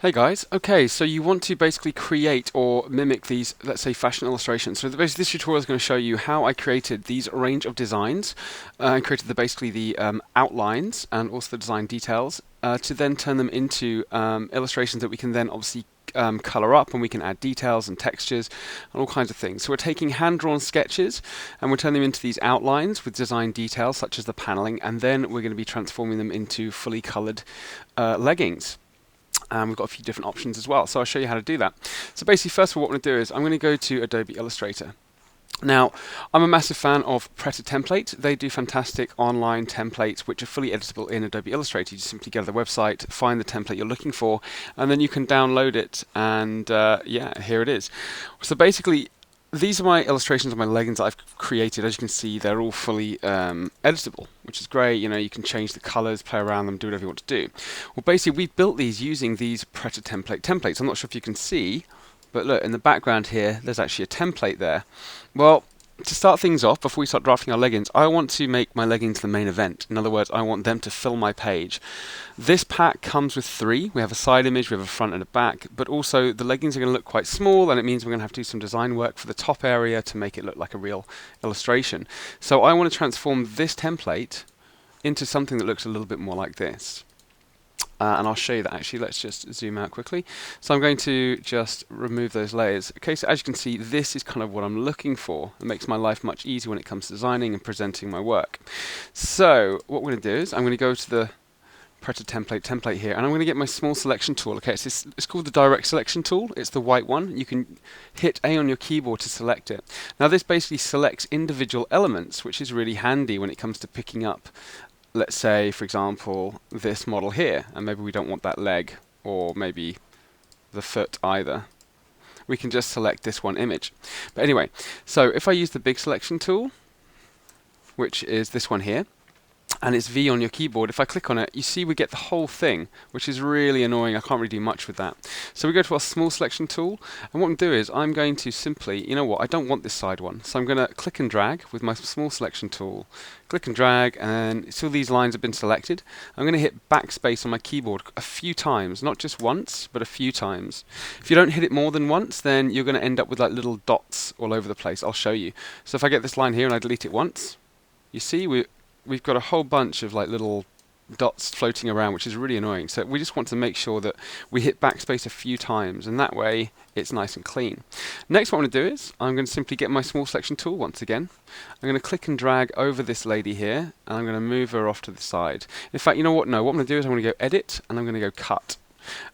Hey guys, okay, so you want to basically create or mimic these, let's say, fashion illustrations. So basically this tutorial is going to show you how I created these range of designs and created basically the outlines and also the design details to then turn them into illustrations that we can then obviously color up, and we can add details and textures and all kinds of things. So we're taking hand-drawn sketches and we're turning them into these outlines with design details such as the paneling, and then we're going to be transforming them into fully colored leggings. We've got a few different options as well, so I'll show you how to do that. So basically, first of all, what I'm going to do is I'm going to go to Adobe Illustrator. Now, I'm a massive fan of Preta Template. They do fantastic online templates which are fully editable in Adobe Illustrator. You just simply go to the website, find the template you're looking for, and then you can download it, and yeah, here it is. So basically, these are my illustrations of my leggings that I've created. As you can see, they're all fully editable, which is great. You know, you can change the colors, play around them, do whatever you want to do. Well, basically, we've built these using these Preta templates. I'm not sure if you can see, but look, in the background here, there's actually a template there. Well, to start things off, before we start drafting our leggings, I want to make my leggings the main event. In other words, I want them to fill my page. This pack comes with three. We have a side image, we have a front and a back, but also the leggings are going to look quite small, and it means we're going to have to do some design work for the top area to make it look like a real illustration. So I want to transform this template into something that looks a little bit more like this. And I'll show you that actually. Let's just zoom out quickly. So I'm going to just remove those layers. Okay, so as you can see, this is kind of what I'm looking for. It makes my life much easier when it comes to designing and presenting my work. So what we're going to do is I'm going to go to the Preta template here, and I'm going to get my small selection tool. Okay, it's called the direct selection tool. It's the white one. You can hit A on your keyboard to select it. Now this basically selects individual elements, which is really handy when it comes to picking up, let's say, for example, this model here, and maybe we don't want that leg or maybe the foot either. We can just select this one image. But anyway, so if I use the big selection tool, which is this one here, and it's V on your keyboard, if I click on it, you see we get the whole thing, which is really annoying. I can't really do much with that. So we go to our small selection tool, and what I'm going to do is I'm going to simply, you know what, I don't want this side one, so I'm going to click and drag with my small selection tool, click and drag, and so these lines have been selected. I'm going to hit backspace on my keyboard a few times, not just once, but a few times. If you don't hit it more than once, then you're going to end up with like little dots all over the place. I'll show you. So if I get this line here and I delete it once, you see we've got a whole bunch of like little dots floating around, which is really annoying. So we just want to make sure that we hit backspace a few times, and that way it's nice and clean. Next, what I'm going to do is I'm going to simply get my small selection tool once again. I'm going to click and drag over this lady here, and I'm going to move her off to the side. In fact, you know what? No, what I'm going to do is I'm going to go edit, and I'm going to go cut.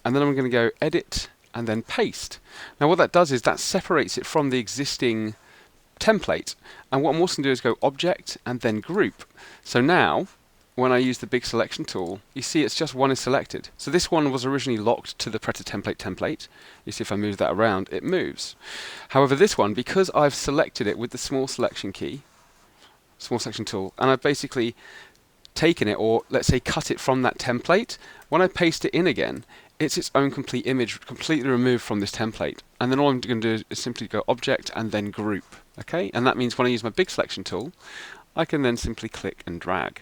And then I'm going to go edit, and then paste. Now what that does is that separates it from the existing template, and what I'm also going to do is go object and then group. So now when I use the big selection tool, you see it's just one is selected. So this one was originally locked to the Preta template. You see if I move that around, it moves. However, this one, because I've selected it with the small selection key, small selection tool, and I've basically taken it, or let's say cut it from that template, when I paste it in again, it's its own complete image, completely removed from this template. And then all I'm going to do is simply go object and then group. Okay, and that means when I use my big selection tool, I can then simply click and drag.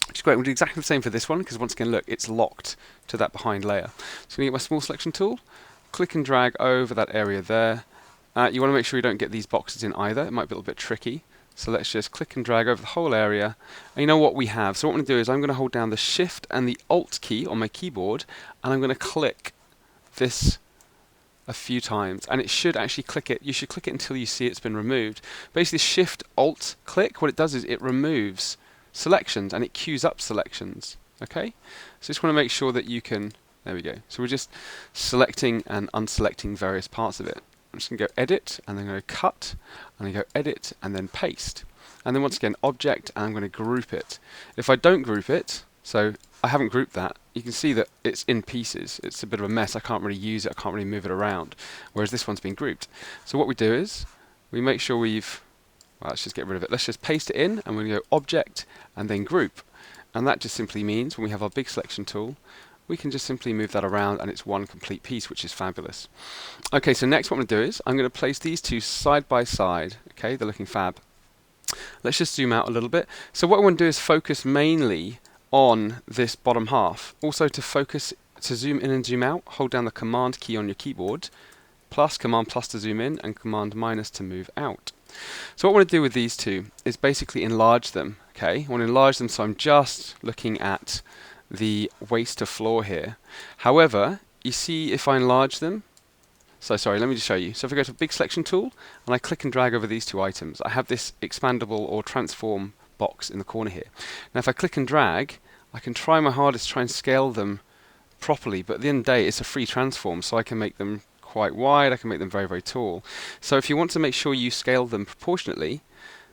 Which is great. We'll do exactly the same for this one, because once again, look, it's locked to that behind layer. So I'm going to get my small selection tool, click and drag over that area there. You want to make sure you don't get these boxes in either. It might be a little bit tricky. So let's just click and drag over the whole area. And you know what we have? So what I'm going to do is I'm going to hold down the Shift and the Alt key on my keyboard, and I'm going to click this a few times, and it should actually click it. You should click it until you see it's been removed. Basically, Shift Alt click, what it does is it removes selections and it queues up selections. Okay, so just want to make sure that you can. There we go. So we're just selecting and unselecting various parts of it. I'm just going to go edit, and then go cut, and then go edit, and then paste. And then once again, object, and I'm going to group it. If I don't group it, so I haven't grouped that, you can see that it's in pieces. It's a bit of a mess. I can't really use it. I can't really move it around. Whereas this one's been grouped. So what we do is we make sure well, let's just get rid of it. Let's just paste it in, and we're going to go object and then group. And that just simply means when we have our big selection tool, we can just simply move that around, and it's one complete piece, which is fabulous. Okay, so next what I'm going to do is I'm going to place these two side by side. Okay, they're looking fab. Let's just zoom out a little bit. So what I want to do is focus mainly on this bottom half. Also to focus to zoom in and zoom out, hold down the Command key on your keyboard, plus Command plus to zoom in, and Command minus to move out. So what I want to do with these two is basically enlarge them. Okay, I want to enlarge them so I'm just looking at the waist to floor here. However, you see if I enlarge them, so sorry, let me just show you. So if I go to Big Selection Tool and I click and drag over these two items, I have this expandable or transform box in the corner here. Now if I click and drag, I can try my hardest to try and scale them properly, but at the end of the day it's a free transform, so I can make them quite wide, I can make them very, very tall. So if you want to make sure you scale them proportionately,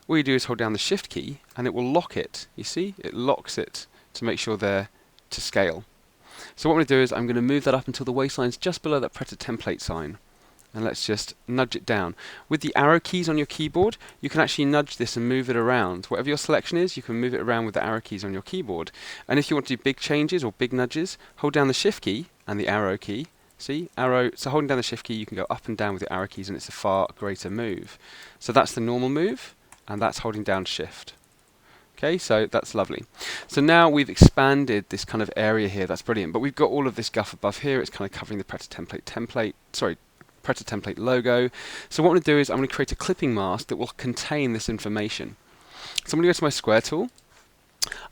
all you do is hold down the Shift key and it will lock it. You see? It locks it to make sure they're to scale. So what I'm going to do is I'm going to move that up until the waistline's just below that Pretter template sign. And let's just nudge it down. With the arrow keys on your keyboard, you can actually nudge this and move it around. Whatever your selection is, you can move it around with the arrow keys on your keyboard. And if you want to do big changes or big nudges, hold down the Shift key and the arrow key. See, arrow, so holding down the Shift key, you can go up and down with the arrow keys and it's a far greater move. So that's the normal move, and that's holding down Shift. Okay, so that's lovely. So now we've expanded this kind of area here, that's brilliant, but we've got all of this guff above here, it's kind of covering the Pretter template logo. So what I'm going to do is I'm going to create a clipping mask that will contain this information. So I'm going to go to my square tool.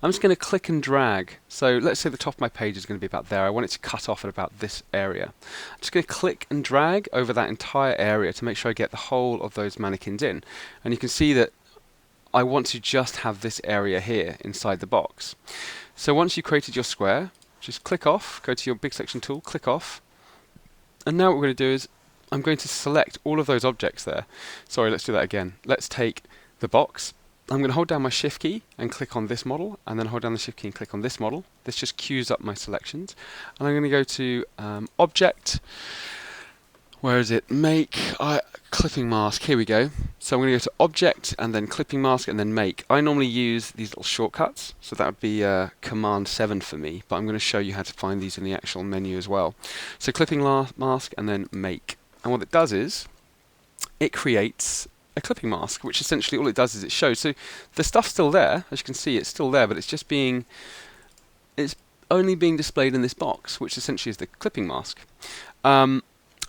I'm just going to click and drag. So let's say the top of my page is going to be about there. I want it to cut off at about this area. I'm just going to click and drag over that entire area to make sure I get the whole of those mannequins in. And you can see that I want to just have this area here inside the box. So once you've created your square, just click off, go to your Big Selection tool, click off. And now what we're going to do is I'm going to select all of those objects there. Sorry, let's do that again. Let's take the box. I'm going to hold down my Shift key and click on this model, and then hold down the Shift key and click on this model. This just queues up my selections. And I'm going to go to Object. Where is it? Make clipping mask. Here we go. So I'm going to go to Object and then Clipping Mask and then Make. I normally use these little shortcuts, so that would be Command 7 for me, but I'm going to show you how to find these in the actual menu as well. So Clipping Mask and then Make. And what it does is it creates a clipping mask, which essentially all it does is it shows. So the stuff's still there, as you can see, it's still there, but it's only being displayed in this box, which essentially is the clipping mask.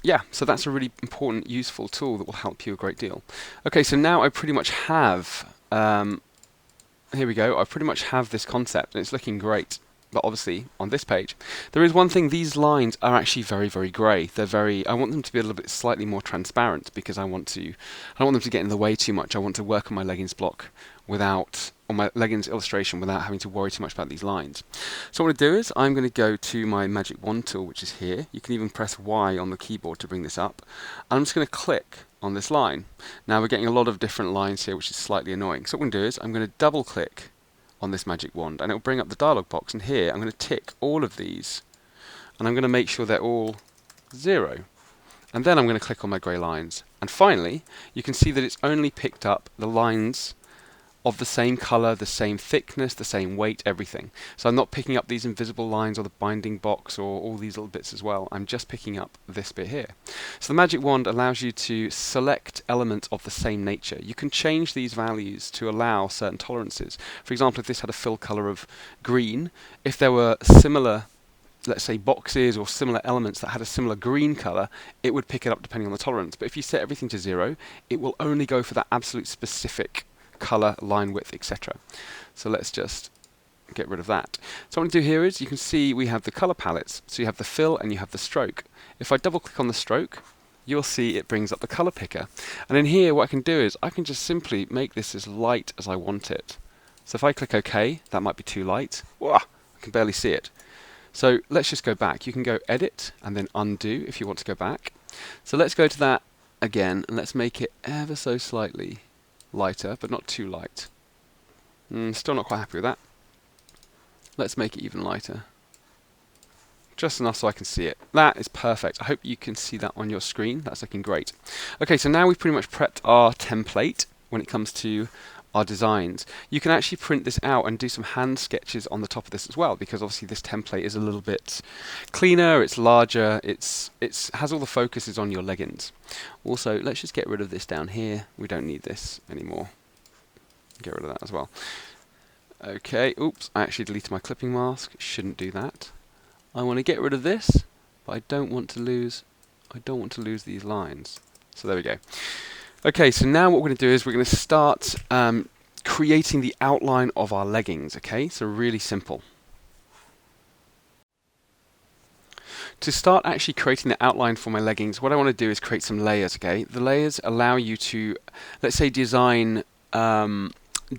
Yeah, so that's a really important, useful tool that will help you a great deal. Okay, so now I pretty much have, here we go, I pretty much have this concept, and it's looking great. But obviously, on this page, there is one thing: these lines are actually very, very grey. I want them to be a little bit slightly more transparent because I don't want them to get in the way too much. I want to work on my leggings block on my leggings illustration without having to worry too much about these lines. So what I'm going to do is I'm going to go to my magic wand tool, which is here. You can even press Y on the keyboard to bring this up. And I'm just going to click on this line. Now we're getting a lot of different lines here, which is slightly annoying. So what I'm going to do is I'm going to double click on this magic wand, and it will bring up the dialog box, and here I'm going to tick all of these, and I'm going to make sure they're all 0. And then I'm going to click on my grey lines. And finally, you can see that it's only picked up the lines of the same colour, the same thickness, the same weight, everything. So I'm not picking up these invisible lines or the binding box or all these little bits as well. I'm just picking up this bit here. So the magic wand allows you to select elements of the same nature. You can change these values to allow certain tolerances. For example, if this had a fill colour of green, if there were similar, let's say, boxes or similar elements that had a similar green colour, it would pick it up depending on the tolerance. But if you set everything to 0, it will only go for that absolute specific colour, line width, etc. So let's just get rid of that. So what I'm going to do here is, you can see we have the colour palettes. So you have the fill and you have the stroke. If I double click on the stroke, you'll see it brings up the colour picker. And in here what I can do is I can just simply make this as light as I want it. So if I click OK, that might be too light. Whoa, I can barely see it. So let's just go back. You can go Edit and then Undo if you want to go back. So let's go to that again and let's make it ever so slightly lighter, but not too light. Still not quite happy with that. Let's make it even lighter. Just enough so I can see it. That is perfect. I hope you can see that on your screen. That's looking great. Okay, so now we've pretty much prepped our template when it comes to our designs. You can actually print this out and do some hand sketches on the top of this as well, because obviously this template is a little bit cleaner, it's larger, it has all the focuses on your leggings. Also, let's just get rid of this down here. We don't need this anymore. Get rid of that as well. Okay, oops, I actually deleted my clipping mask. Shouldn't do that. I want to get rid of this, but I don't want to lose these lines. So there we go. Okay, so now what we're going to do is we're going to start creating the outline of our leggings. Okay, so really simple. To start actually creating the outline for my leggings, what I want to do is create some layers. Okay, the layers allow you to, let's say, design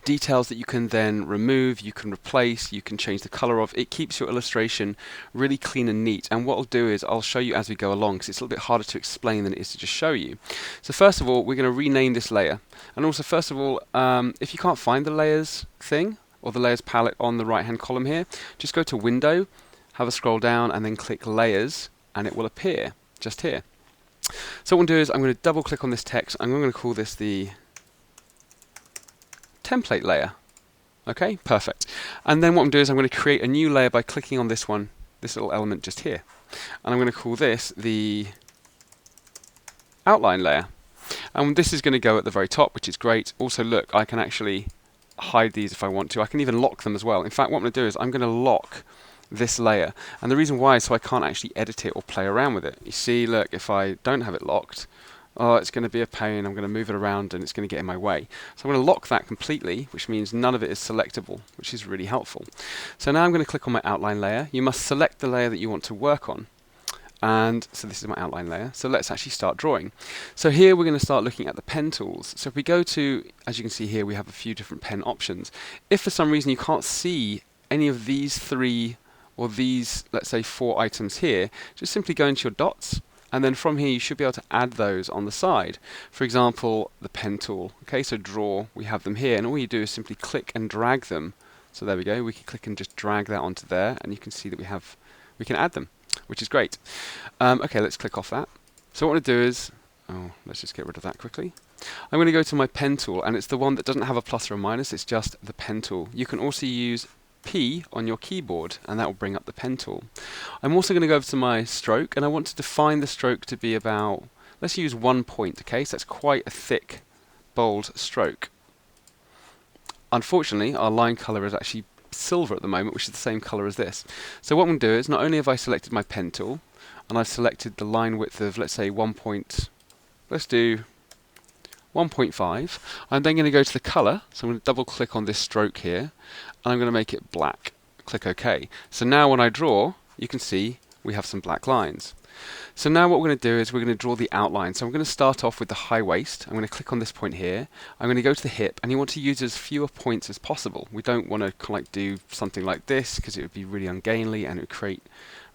details that you can then remove, you can replace, you can change the color of. It keeps your illustration really clean and neat. And what I'll do is I'll show you as we go along, because it's a little bit harder to explain than it is to just show you. So first of all, we're going to rename this layer. And also, first of all, if you can't find the layers thing or the layers palette on the right hand column here, just go to Window, have a scroll down, and then click Layers, and it will appear just here. So what I'm going to do is I'm going to double click on this text. I'm going to call this the template layer. Okay, perfect. And then what I'm doing is I'm going to create a new layer by clicking on this one, this little element just here. And I'm going to call this the outline layer. And this is going to go at the very top, which is great. Also, look, I can actually hide these if I want to. I can even lock them as well. In fact, what I'm going to do is I'm going to lock this layer. And the reason why is so I can't actually edit it or play around with it. You see, look, if I don't have it locked, oh, it's going to be a pain. I'm going to move it around and it's going to get in my way. So I'm going to lock that completely, which means none of it is selectable, which is really helpful. So now I'm going to click on my outline layer. You must select the layer that you want to work on. And so this is my outline layer. So let's actually start drawing. So here we're going to start looking at the pen tools. So if we go to, as you can see here, we have a few different pen options. If for some reason you can't see any of these three or these, let's say, 4 items here, just simply go into your dots. And then from here, you should be able to add those on the side. For example, the pen tool. Okay, so draw, we have them here. And all you do is simply click and drag them. So there we go. We can click and just drag that onto there. And you can see that we can add them, which is great. Okay, let's click off that. So what I'm going to do is, let's just get rid of that quickly. I'm going to go to my pen tool. And it's the one that doesn't have a plus or a minus. It's just the pen tool. You can also use P on your keyboard, and that will bring up the pen tool. I'm also going to go over to my stroke, and I want to define the stroke to be about, let's use 1 point, okay? So that's quite a thick, bold stroke. Unfortunately, our line color is actually silver at the moment, which is the same color as this. So what I'm going to do is, not only have I selected my pen tool, and I've selected the line width of, let's say, 1 point, let's do 1.5. I'm then going to go to the color, so I'm going to double click on this stroke here, and I'm going to make it black. Click OK. So now when I draw, you can see we have some black lines. So now what we're going to do is we're going to draw the outline. So I'm going to start off with the high waist. I'm going to click on this point here. I'm going to go to the hip, and you want to use as fewer points as possible. We don't want to kind of do something like this because it would be really ungainly and it would create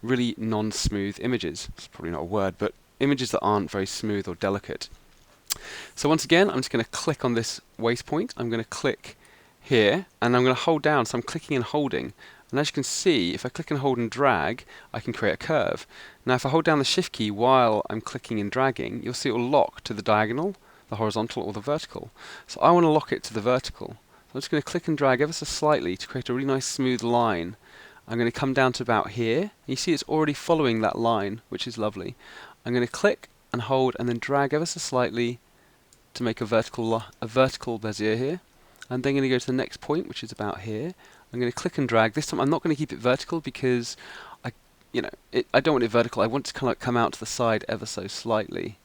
really non-smooth images. It's probably not a word, but images that aren't very smooth or delicate. So once again, I'm just going to click on this waist point. I'm going to click here, and I'm going to hold down. So I'm clicking and holding. And as you can see, if I click and hold and drag, I can create a curve. Now if I hold down the shift key while I'm clicking and dragging, you'll see it will lock to the diagonal, the horizontal, or the vertical. So I want to lock it to the vertical. So I'm just going to click and drag ever so slightly to create a really nice smooth line. I'm going to come down to about here. You see it's already following that line, which is lovely. I'm going to click and hold and then drag ever so slightly to make a vertical bezier here. I'm then going to go to the next point, which is about here. I'm going to click and drag. This time I'm not going to keep it vertical because I don't want it vertical. I want it to kind of come out to the side ever so slightly.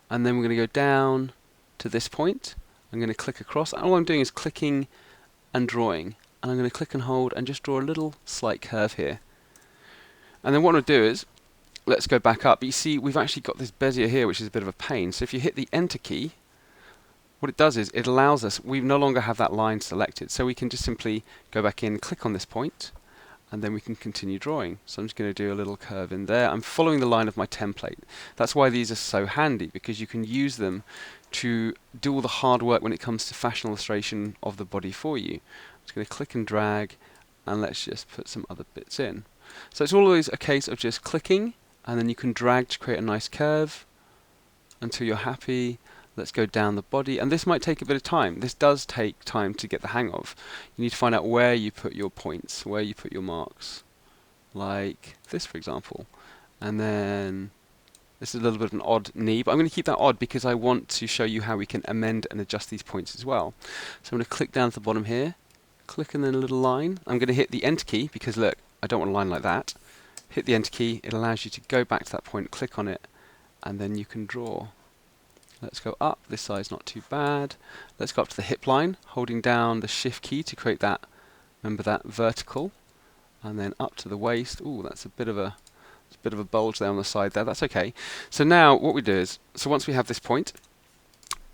And then we're going to go down to this point. I'm going to click across. And all I'm doing is clicking and drawing. And I'm going to click and hold and just draw a little slight curve here. And then what I'm going to do is, let's go back up. You see, we've actually got this bezier here, which is a bit of a pain. So if you hit the Enter key, what it does is it allows us, we no longer have that line selected, so we can just simply go back in, click on this point, and then we can continue drawing. So I'm just going to do a little curve in there. I'm following the line of my template. That's why these are so handy, because you can use them to do all the hard work when it comes to fashion illustration of the body for you. I'm just going to click and drag, and let's just put some other bits in. So it's always a case of just clicking, and then you can drag to create a nice curve until you're happy. Let's go down the body, and this might take a bit of time. This does take time to get the hang of. You need to find out where you put your points, where you put your marks, like this for example. And then this is a little bit of an odd knee, but I'm going to keep that odd because I want to show you how we can amend and adjust these points as well. So I'm going to click down at the bottom here, click and then a little line. I'm going to hit the Enter key because look, I don't want a line like that. hit the enter key, it allows you to go back to that point, click on it, and then you can draw. Let's go up, this side's not too bad. Let's go up to the hip line, holding down the shift key to create that, remember that vertical, and then up to the waist. Ooh, that's a bit of a bulge there on the side there, that's okay. So now what we do is, so once we have this point,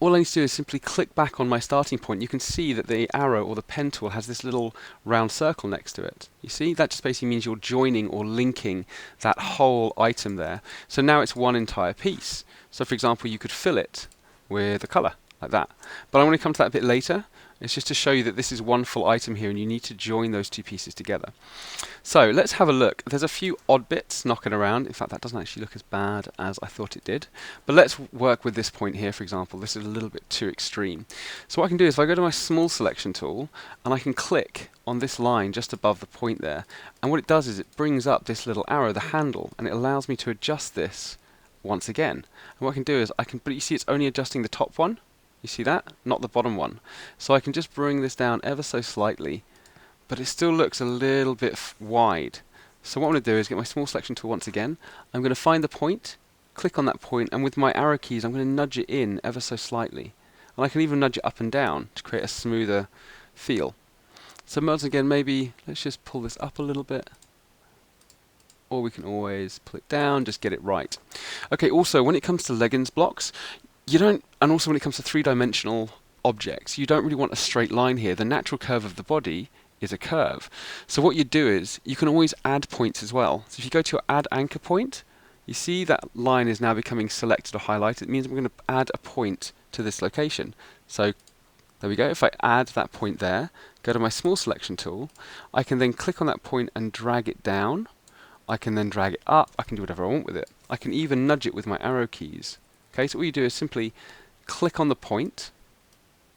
all I need to do is simply click back on my starting point. You can see that the arrow or the pen tool has this little round circle next to it. You see? That just basically means you're joining or linking that whole item there. So now it's one entire piece. So for example, you could fill it with a colour, like that. But I want to come to that a bit later. It's just to show you that this is one full item here and you need to join those two pieces together. So let's have a look. There's a few odd bits knocking around. In fact, that doesn't actually look as bad as I thought it did. But let's work with this point here, for example. This is a little bit too extreme. So what I can do is if I go to my small selection tool and I can click on this line just above the point there. And what it does is it brings up this little arrow, the handle, and it allows me to adjust this once again. And what I can do is but you see it's only adjusting the top one. You see that? Not the bottom one. So I can just bring this down ever so slightly, but it still looks a little bit wide. So what I'm going to do is get my small selection tool once again. I'm going to find the point, click on that point, and with my arrow keys I'm going to nudge it in ever so slightly. And I can even nudge it up and down to create a smoother feel. So once again, maybe let's just pull this up a little bit. Or we can always pull it down, just get it right. Okay, also when it comes to leggings blocks, and also when it comes to three-dimensional objects, you don't really want a straight line here. The natural curve of the body is a curve. So what you do is, you can always add points as well. So if you go to your add anchor point, you see that line is now becoming selected or highlighted. It means I'm going to add a point to this location. So there we go. If I add that point there, go to my small selection tool, I can then click on that point and drag it down. I can then drag it up. I can do whatever I want with it. I can even nudge it with my arrow keys. Okay, so what you do is simply click on the point.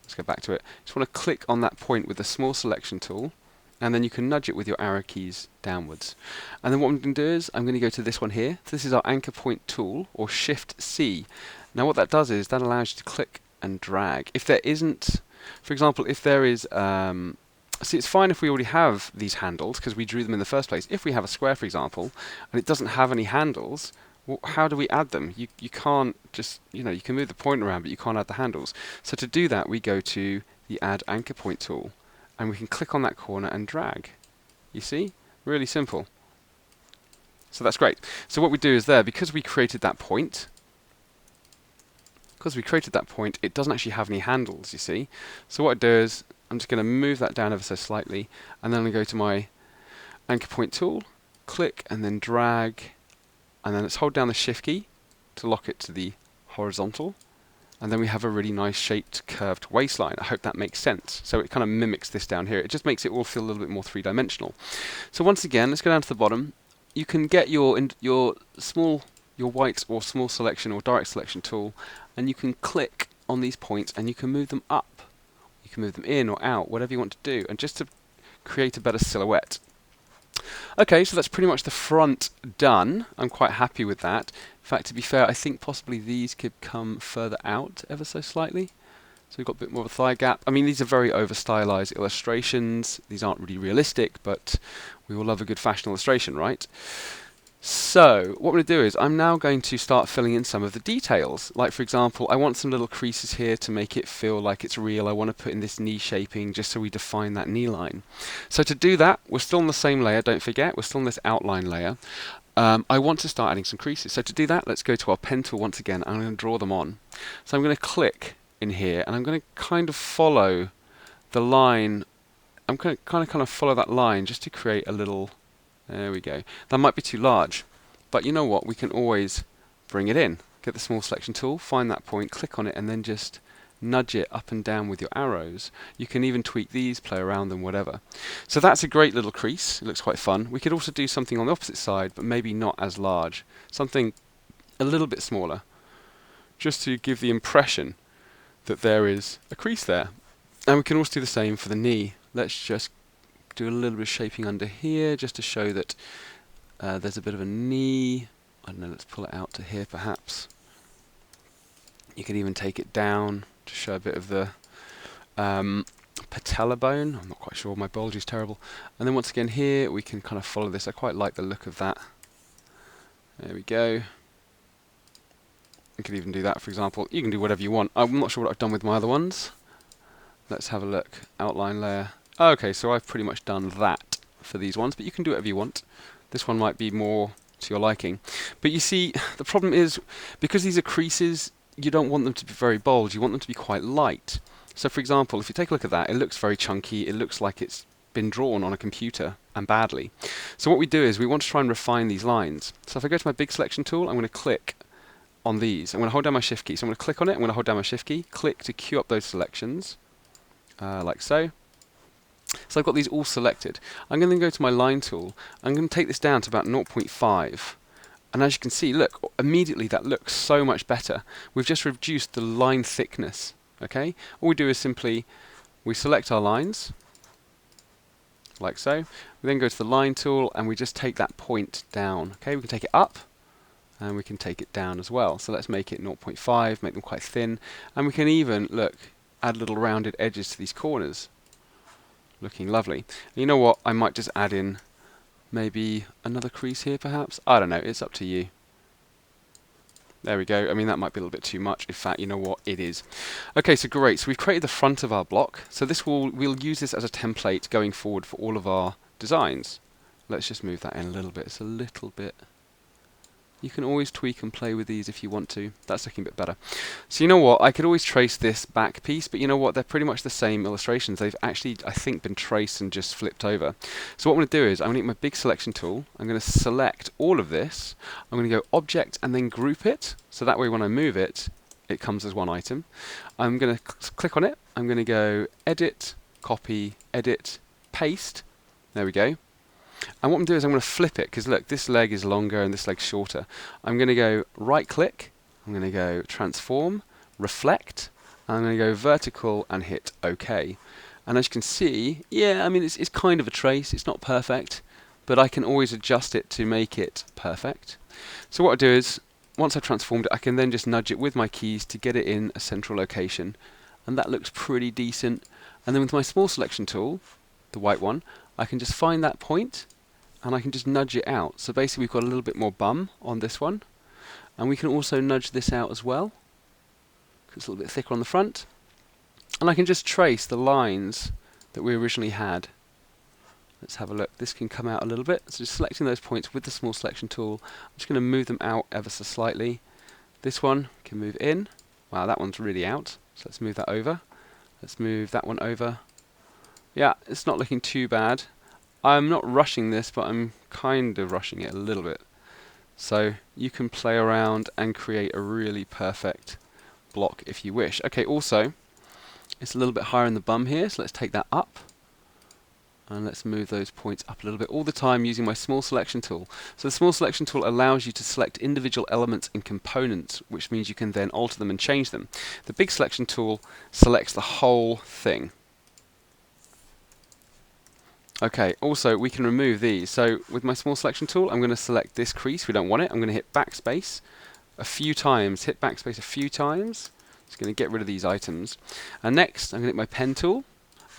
Let's go back to it. Just want to click on that point with the small selection tool, and then you can nudge it with your arrow keys downwards. And then what I'm going to do is I'm going to go to this one here. This is our anchor point tool, or Shift C. Now what that does is that allows you to click and drag. If there isn't, for example, if there is, see, it's fine if we already have these handles because we drew them in the first place. If we have a square, for example, and it doesn't have any handles, well, how do we add them? You can't just, you can move the point around, but you can't add the handles. So to do that, we go to the Add Anchor Point tool, and we can click on that corner and drag. You see? Really simple. So that's great. So what we do is because we created that point, it doesn't actually have any handles, you see. So what I do is, I'm just going to move that down ever so slightly, and then I'm going to go to my Anchor Point tool, click, and then drag. And then let's hold down the Shift key to lock it to the horizontal. And then we have a really nice shaped curved waistline. I hope that makes sense. So it kind of mimics this down here. It just makes it all feel a little bit more three-dimensional. So once again, let's go down to the bottom. You can get your white or small selection or direct selection tool, and you can click on these points and you can move them up. You can move them in or out, whatever you want to do, and just to create a better silhouette. Okay, so that's pretty much the front done. I'm quite happy with that. In fact, to be fair, I think possibly these could come further out ever so slightly. So we've got a bit more of a thigh gap. I mean, these are very over-stylized illustrations. These aren't really realistic, but we all love a good fashion illustration, right? So what I'm going to do is I'm now going to start filling in some of the details. Like, for example, I want some little creases here to make it feel like it's real. I want to put in this knee shaping just so we define that knee line. So to do that, we're still on the same layer, don't forget. We're still on this outline layer. I want to start adding some creases. So to do that, let's go to our pen tool once again, and I'm going to draw them on. So I'm going to click in here, and I'm going to kind of follow the line. I'm going to kind of follow that line just to create a little... There we go. That might be too large, but you know what? We can always bring it in. Get the small selection tool, find that point, click on it, and then just nudge it up and down with your arrows. You can even tweak these, play around them, whatever. So that's a great little crease. It looks quite fun. We could also do something on the opposite side, but maybe not as large. Something a little bit smaller, just to give the impression that there is a crease there. And we can also do the same for the knee. Let's just do a little bit of shaping under here just to show that there's a bit of a knee. I don't know, let's pull it out to here perhaps. You can even take it down to show a bit of the patella bone. I'm not quite sure, my biology is terrible. And then once again here we can kind of follow this. I quite like the look of that. There we go. You could even do that, for example. You can do whatever you want. I'm not sure what I've done with my other ones. Let's have a look. Outline layer. Okay, so I've pretty much done that for these ones, but you can do whatever you want. This one might be more to your liking. But you see, the problem is, because these are creases, you don't want them to be very bold. You want them to be quite light. So for example, if you take a look at that, it looks very chunky. It looks like it's been drawn on a computer, and badly. So what we do is we want to try and refine these lines. So if I go to my big selection tool, I'm going to click on these. I'm going to hold down my shift key. So I'm going to click on it. I'm going to hold down my shift key, click to queue up those selections, like so. So I've got these all selected. I'm going to go to my line tool. I'm going to take this down to about 0.5. And as you can see, look, immediately that looks so much better. We've just reduced the line thickness. Okay? All we do is simply, we select our lines, like so. We then go to the line tool and we just take that point down. Okay, we can take it up and we can take it down as well. So let's make it 0.5, make them quite thin, and we can even, look, add little rounded edges to these corners. Looking lovely. And you know what, I might just add in maybe another crease here perhaps. I don't know, it's up to you. There we go. I mean, that might be a little bit too much. In fact, you know what? It is. Okay, so great. So we've created the front of our block. So we'll use this as a template going forward for all of our designs. Let's just move that in a little bit. It's a little bit. You can always tweak and play with these if you want to. That's looking a bit better. So you know what? I could always trace this back piece, but you know what? They're pretty much the same illustrations. They've actually, I think, been traced and just flipped over. So what I'm going to do is I'm going to get my big selection tool. I'm going to select all of this. I'm going to go Object and then Group it. So that way when I move it, it comes as one item. I'm going to click on it. I'm going to go Edit, Copy, Edit, Paste. There we go. And what I'm doing is I'm going to flip it, because look, this leg is longer and this leg's shorter. I'm going to go right click, I'm going to go transform, reflect, and I'm going to go vertical and hit OK. And as you can see, yeah, I mean, it's kind of a trace, it's not perfect, but I can always adjust it to make it perfect. So what I do is, once I've transformed it, I can then just nudge it with my keys to get it in a central location. And that looks pretty decent. And then with my small selection tool, the white one, I can just find that point and I can just nudge it out. So basically we've got a little bit more bum on this one, and we can also nudge this out as well because it's a little bit thicker on the front, and I can just trace the lines that we originally had. Let's have a look. This can come out a little bit. So just selecting those points with the small selection tool, I'm just going to move them out ever so slightly. This one can move in. Wow, that one's really out. So let's move that over. Let's move that one over. Yeah, it's not looking too bad. I'm not rushing this, but I'm kind of rushing it a little bit. So you can play around and create a really perfect block if you wish. Okay, also, it's a little bit higher in the bum here, so let's take that up. And let's move those points up a little bit, all the time using my small selection tool. So the small selection tool allows you to select individual elements and components, which means you can then alter them and change them. The big selection tool selects the whole thing. Okay, also we can remove these. So with my small selection tool, I'm going to select this crease. We don't want it. I'm going to hit backspace a few times. Hit backspace a few times. It's going to get rid of these items. And next, I'm going to hit my pen tool.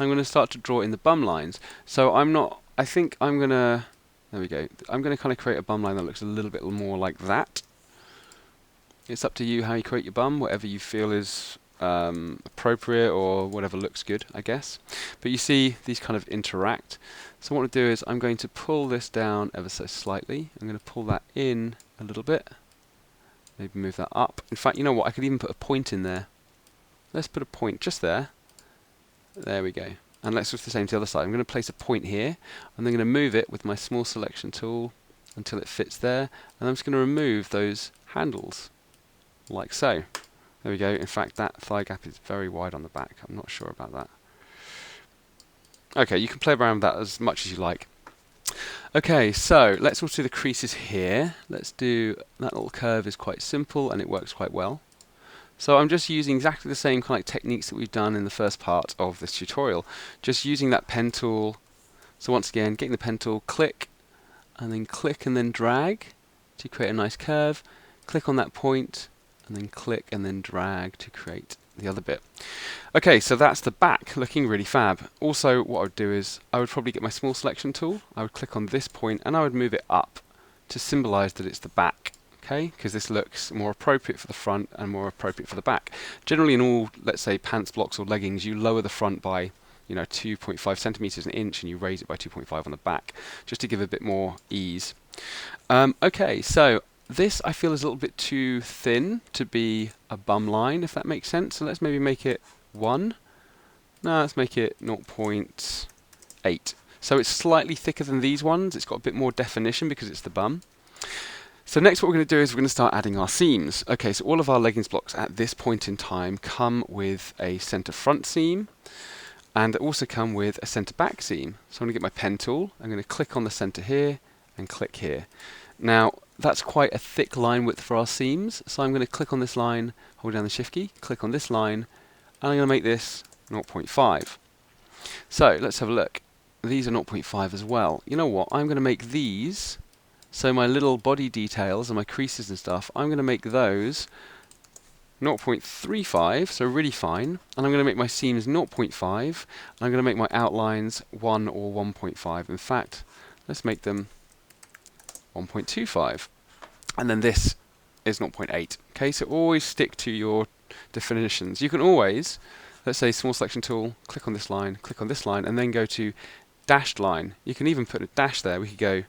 I'm going to start to draw in the bum lines. So I think I'm going to, there we go. I'm going to kind of create a bum line that looks a little bit more like that. It's up to you how you create your bum, whatever you feel is appropriate or whatever looks good, I guess. But you see these kind of interact. So what I'm going to do is I'm going to pull this down ever so slightly. I'm going to pull that in a little bit. Maybe move that up. In fact, you know what? I could even put a point in there. Let's put a point just there. There we go. And let's do the same to the other side. I'm going to place a point here. I'm then going to move it with my small selection tool until it fits there. And I'm just going to remove those handles, like so. There we go. In fact, that thigh gap is very wide on the back. I'm not sure about that. Okay, you can play around with that as much as you like. Okay, so let's also do the creases here. Let's do, that little curve is quite simple and it works quite well. So I'm just using exactly the same kind of techniques that we've done in the first part of this tutorial. Just using that pen tool. So once again, getting the pen tool, click and then drag to create a nice curve. Click on that point, and then click and then drag to create the other bit. Okay, so that's the back looking really fab. Also, what I would do is I would probably get my small selection tool, I would click on this point and I would move it up to symbolize that it's the back. Okay, because this looks more appropriate for the front and more appropriate for the back. Generally in all, let's say, pants blocks or leggings, you lower the front by 2.5 centimeters an inch and you raise it by 2.5 on the back, just to give a bit more ease. Okay, so this I feel is a little bit too thin to be a bum line, if that makes sense. So let's maybe make it 1. No, let's make it 0.8. So it's slightly thicker than these ones. It's got a bit more definition because it's the bum. So next what we're going to do is we're going to start adding our seams. Okay, so all of our leggings blocks at this point in time come with a center front seam and also come with a center back seam. So I'm going to get my pen tool, I'm going to click on the center here and click here. Now that's quite a thick line width for our seams, so I'm going to click on this line, hold down the shift key, click on this line, and I'm going to make this 0.5. So let's have a look. These are 0.5 as well. You know what, I'm going to make these, so my little body details and my creases and stuff, I'm going to make those 0.35, so really fine, and I'm going to make my seams 0.5, and I'm going to make my outlines 1 or 1.5. In fact, let's make them 1.25, and then this is 0.8. Okay, so always stick to your definitions. You can always, let's say, small selection tool, click on this line, and then go to dashed line. You can even put a dash there. We could go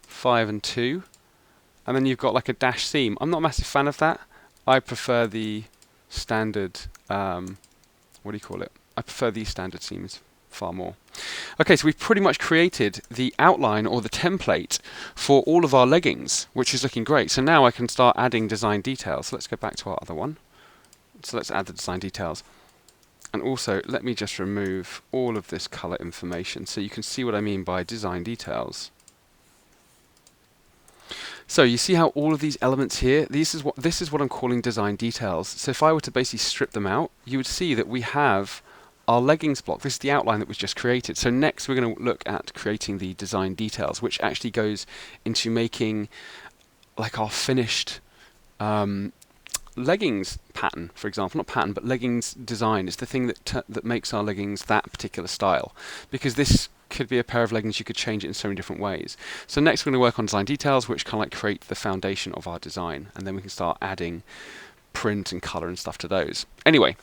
5 and 2, and then you've got like a dash seam. I'm not a massive fan of that. I prefer the standard, what do you call it? I prefer these standard seams far more. Okay, so we've pretty much created the outline or the template for all of our leggings, which is looking great. So now I can start adding design details. So let's go back to our other one. So let's add the design details. And also, let me just remove all of this color information so you can see what I mean by design details. So you see how all of these elements here, this is what I'm calling design details. So if I were to basically strip them out, you would see that we have our leggings block. This is the outline that was just created. So next we're going to look at creating the design details, which actually goes into making like our finished leggings pattern, for example. Not pattern, but leggings design. It's the thing that makes our leggings that particular style. Because this could be a pair of leggings, you could change it in so many different ways. So next we're going to work on design details, which kind of like create the foundation of our design, and then we can start adding print and color and stuff to those. Anyway,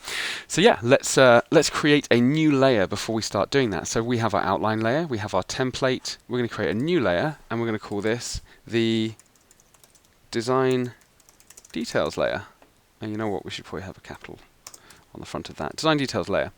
so yeah, let's create a new layer before we start doing that. So we have our outline layer, we have our template, we're going to create a new layer, and we're going to call this the design details layer. And you know what, we should probably have a capital on the front of that. Design details layer.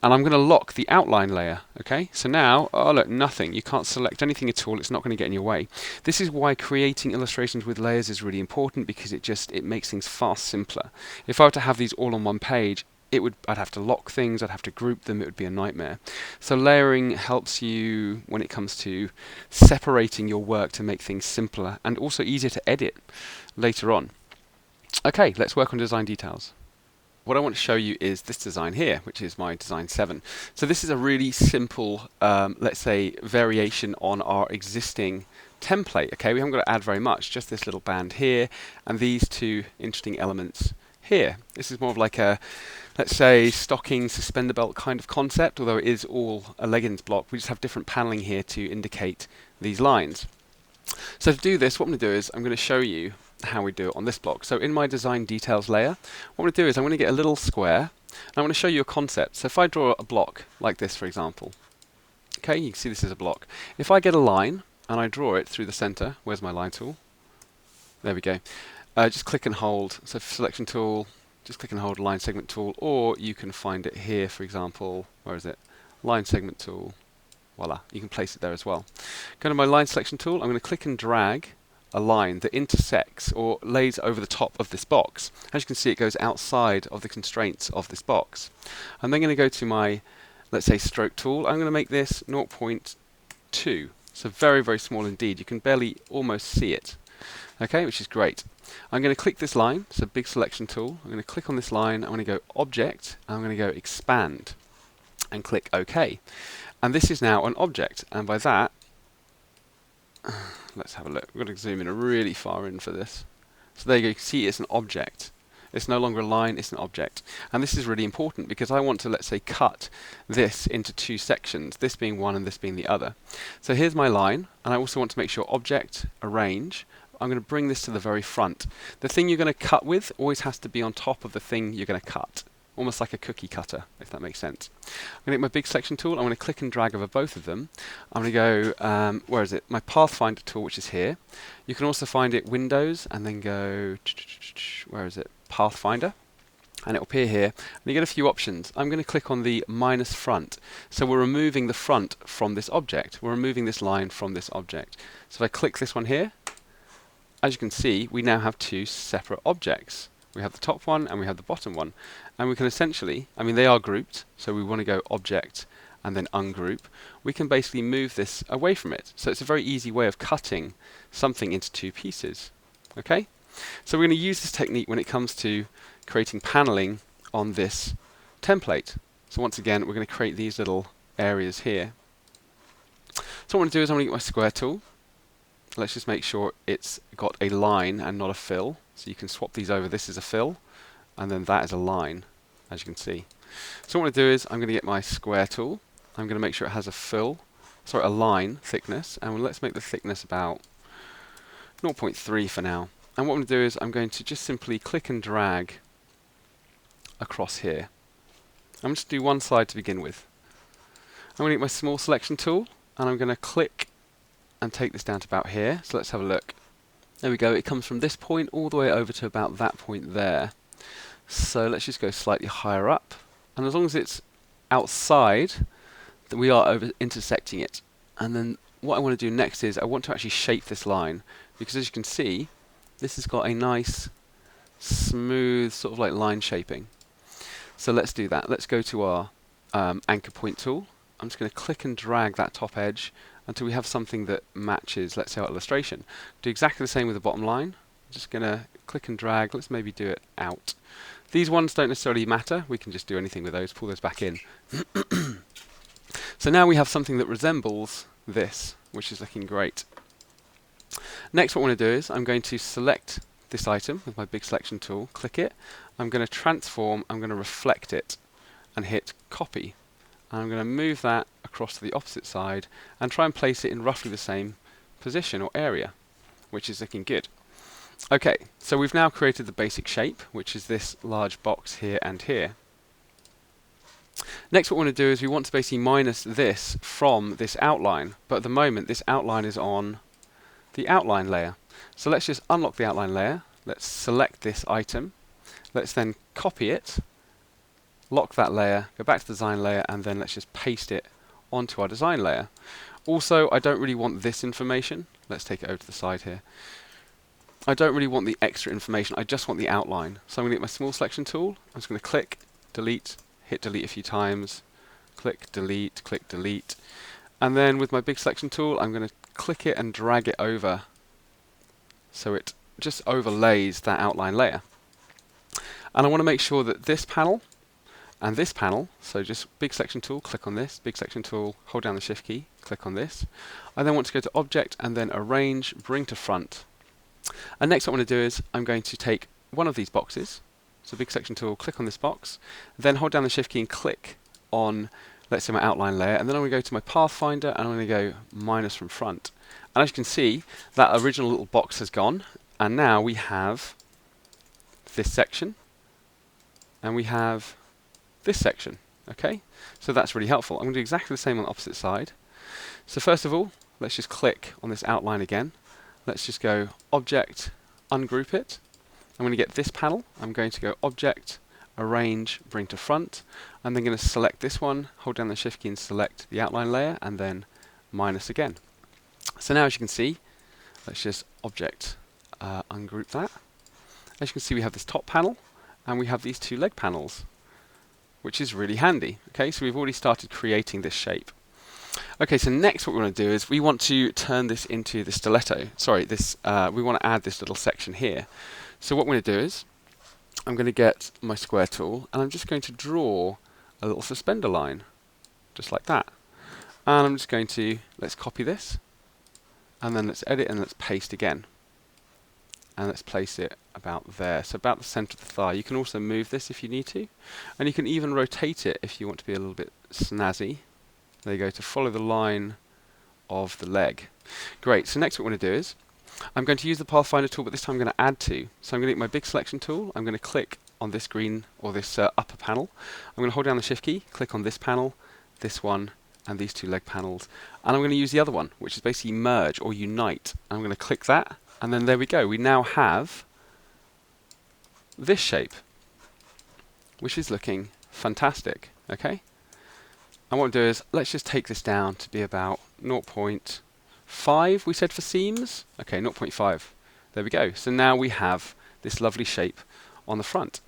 And I'm going to lock the outline layer. Okay, so now, oh look, nothing. You can't select anything at all. It's not going to get in your way. This is why creating illustrations with layers is really important, because it makes things far simpler. If I were to have these all on one page, I'd have to lock things, I'd have to group them, it would be a nightmare. So layering helps you when it comes to separating your work to make things simpler and also easier to edit later on. Okay, let's work on design details. What I want to show you is this design here, which is my design 7. So this is a really simple, let's say, variation on our existing template. Okay, we haven't got to add very much, just this little band here and these two interesting elements here. This is more of like a, let's say, stocking suspender belt kind of concept, although it is all a leggings block. We just have different paneling here to indicate these lines. So to do this, what I'm going to do is I'm going to show you how we do it on this block. So in my design details layer, what I'm going to do is I'm going to get a little square and I'm going to show you a concept. So if I draw a block like this, for example, okay, you can see this is a block. If I get a line and I draw it through the center, where's my line tool? There we go. Just click and hold. So selection tool, just click and hold line segment tool, or you can find it here, for example, where is it? Line segment tool. Voila, you can place it there as well. Go to my line selection tool, I'm going to click and drag a line that intersects or lays over the top of this box. As you can see, it goes outside of the constraints of this box. I'm then going to go to my, let's say, stroke tool. I'm going to make this 0.2. So very, very small indeed. You can barely almost see it. Okay, which is great. I'm going to click this line, so big selection tool. I'm going to click on this line. I'm going to go Object, and I'm going to go Expand, and click OK. And this is now an object, and by that, let's have a look. We've got to zoom in really far in for this. So there you go, you can see it's an object. It's no longer a line, it's an object. And this is really important because I want to, let's say, cut this into two sections, this being one and this being the other. So here's my line, and I also want to make sure object, arrange. I'm going to bring this to the very front. The thing you're going to cut with always has to be on top of the thing you're going to cut. Almost like a cookie cutter, if that makes sense. I'm going to get my big selection tool, I'm going to click and drag over both of them. I'm going to go, where is it? My Pathfinder tool, which is here. You can also find it Windows, and then go, where is it? Pathfinder. And it will appear here. And you get a few options. I'm going to click on the minus front. So we're removing the front from this object. We're removing this line from this object. So if I click this one here, as you can see, we now have two separate objects. We have the top one and we have the bottom one. And we can essentially, I mean they are grouped, so we want to go object and then ungroup. We can basically move this away from it. So it's a very easy way of cutting something into two pieces. Okay? So we're going to use this technique when it comes to creating paneling on this template. So once again, we're going to create these little areas here. So what I'm going to do is I'm going to get my square tool. Let's just make sure it's got a line and not a fill. So you can swap these over. This is a fill, and then that is a line, as you can see. So what I'm going to do is I'm going to get my square tool. I'm going to make sure it has a line thickness, and let's make the thickness about 0.3 for now. And what I'm going to do is I'm going to just simply click and drag across here. I'm just going to do one side to begin with. I'm going to get my small selection tool, and I'm going to click and take this down to about here. So let's have a look. There we go. It comes from this point all the way over to about that point there. So let's just go slightly higher up. And as long as it's outside, then we are over intersecting it. And then what I want to do next is I want to actually shape this line, because as you can see, this has got a nice smooth sort of like line shaping. So let's do that. Let's go to our anchor point tool. I'm just going to click and drag that top edge until we have something that matches, let's say, our illustration. Do exactly the same with the bottom line. I'm just going to click and drag. Let's maybe do it out. These ones don't necessarily matter. We can just do anything with those, pull those back in. So now we have something that resembles this, which is looking great. Next, what I want to do is I'm going to select this item with my big selection tool, click it. I'm going to transform, I'm going to reflect it, and hit copy. And I'm going to move that across to the opposite side and try and place it in roughly the same position or area, which is looking good. Okay, so we've now created the basic shape, which is this large box here and here. Next, what we want to do is we want to basically minus this from this outline, but at the moment this outline is on the outline layer. So let's just unlock the outline layer, let's select this item, let's then copy it, lock that layer, go back to the design layer, and then let's just paste it onto our design layer. Also, I don't really want this information. Let's take it over to the side here. I don't really want the extra information, I just want the outline. So I'm going to get my small selection tool, I'm just going to click, delete, hit delete a few times, click, delete, and then with my big selection tool I'm going to click it and drag it over so it just overlays that outline layer. And I want to make sure that this panel and this panel, so just big selection tool, click on this, big selection tool, hold down the shift key, click on this. I then want to go to object and then arrange, bring to front. And next what I'm going to do is I'm going to take one of these boxes, so big selection tool, click on this box, then hold down the shift key and click on, let's say, my outline layer, and then I'm going to go to my Pathfinder and I'm going to go minus from front. And as you can see, that original little box has gone, and now we have this section and we have this section. Okay, so that's really helpful. I'm going to do exactly the same on the opposite side. So first of all, let's just click on this outline again. Let's just go object, ungroup it. I'm going to get this panel. I'm going to go object, arrange, bring to front. I'm then going to select this one, hold down the shift key and select the outline layer, and then minus again. So now as you can see, let's just object, ungroup that. As you can see, we have this top panel and we have these two leg panels, which is really handy. Okay, so we've already started creating this shape. Okay, so next what we want to do is we want to turn this into the stiletto. Sorry, this we want to add this little section here. So what I'm going to do is I'm going to get my square tool and I'm just going to draw a little suspender line, just like that. And I'm just going to, let's copy this, and then let's edit and let's paste again. and let's place it about there, so about the center of the thigh. You can also move this if you need to, and you can even rotate it if you want to be a little bit snazzy. There you go, to follow the line of the leg. Great, so next what we want to do is, I'm going to use the Pathfinder tool, but this time I'm going to add to. So I'm going to get my big selection tool, I'm going to click on this green, or this upper panel. I'm going to hold down the Shift key, click on this panel, this one, and these two leg panels. And I'm going to use the other one, which is basically merge or unite. I'm going to click that, and then there we go. We now have this shape, which is looking fantastic. Okay? And what we'll do is, let's just take this down to be about 0.5, we said for seams. Okay, 0.5. There we go. So now we have this lovely shape on the front.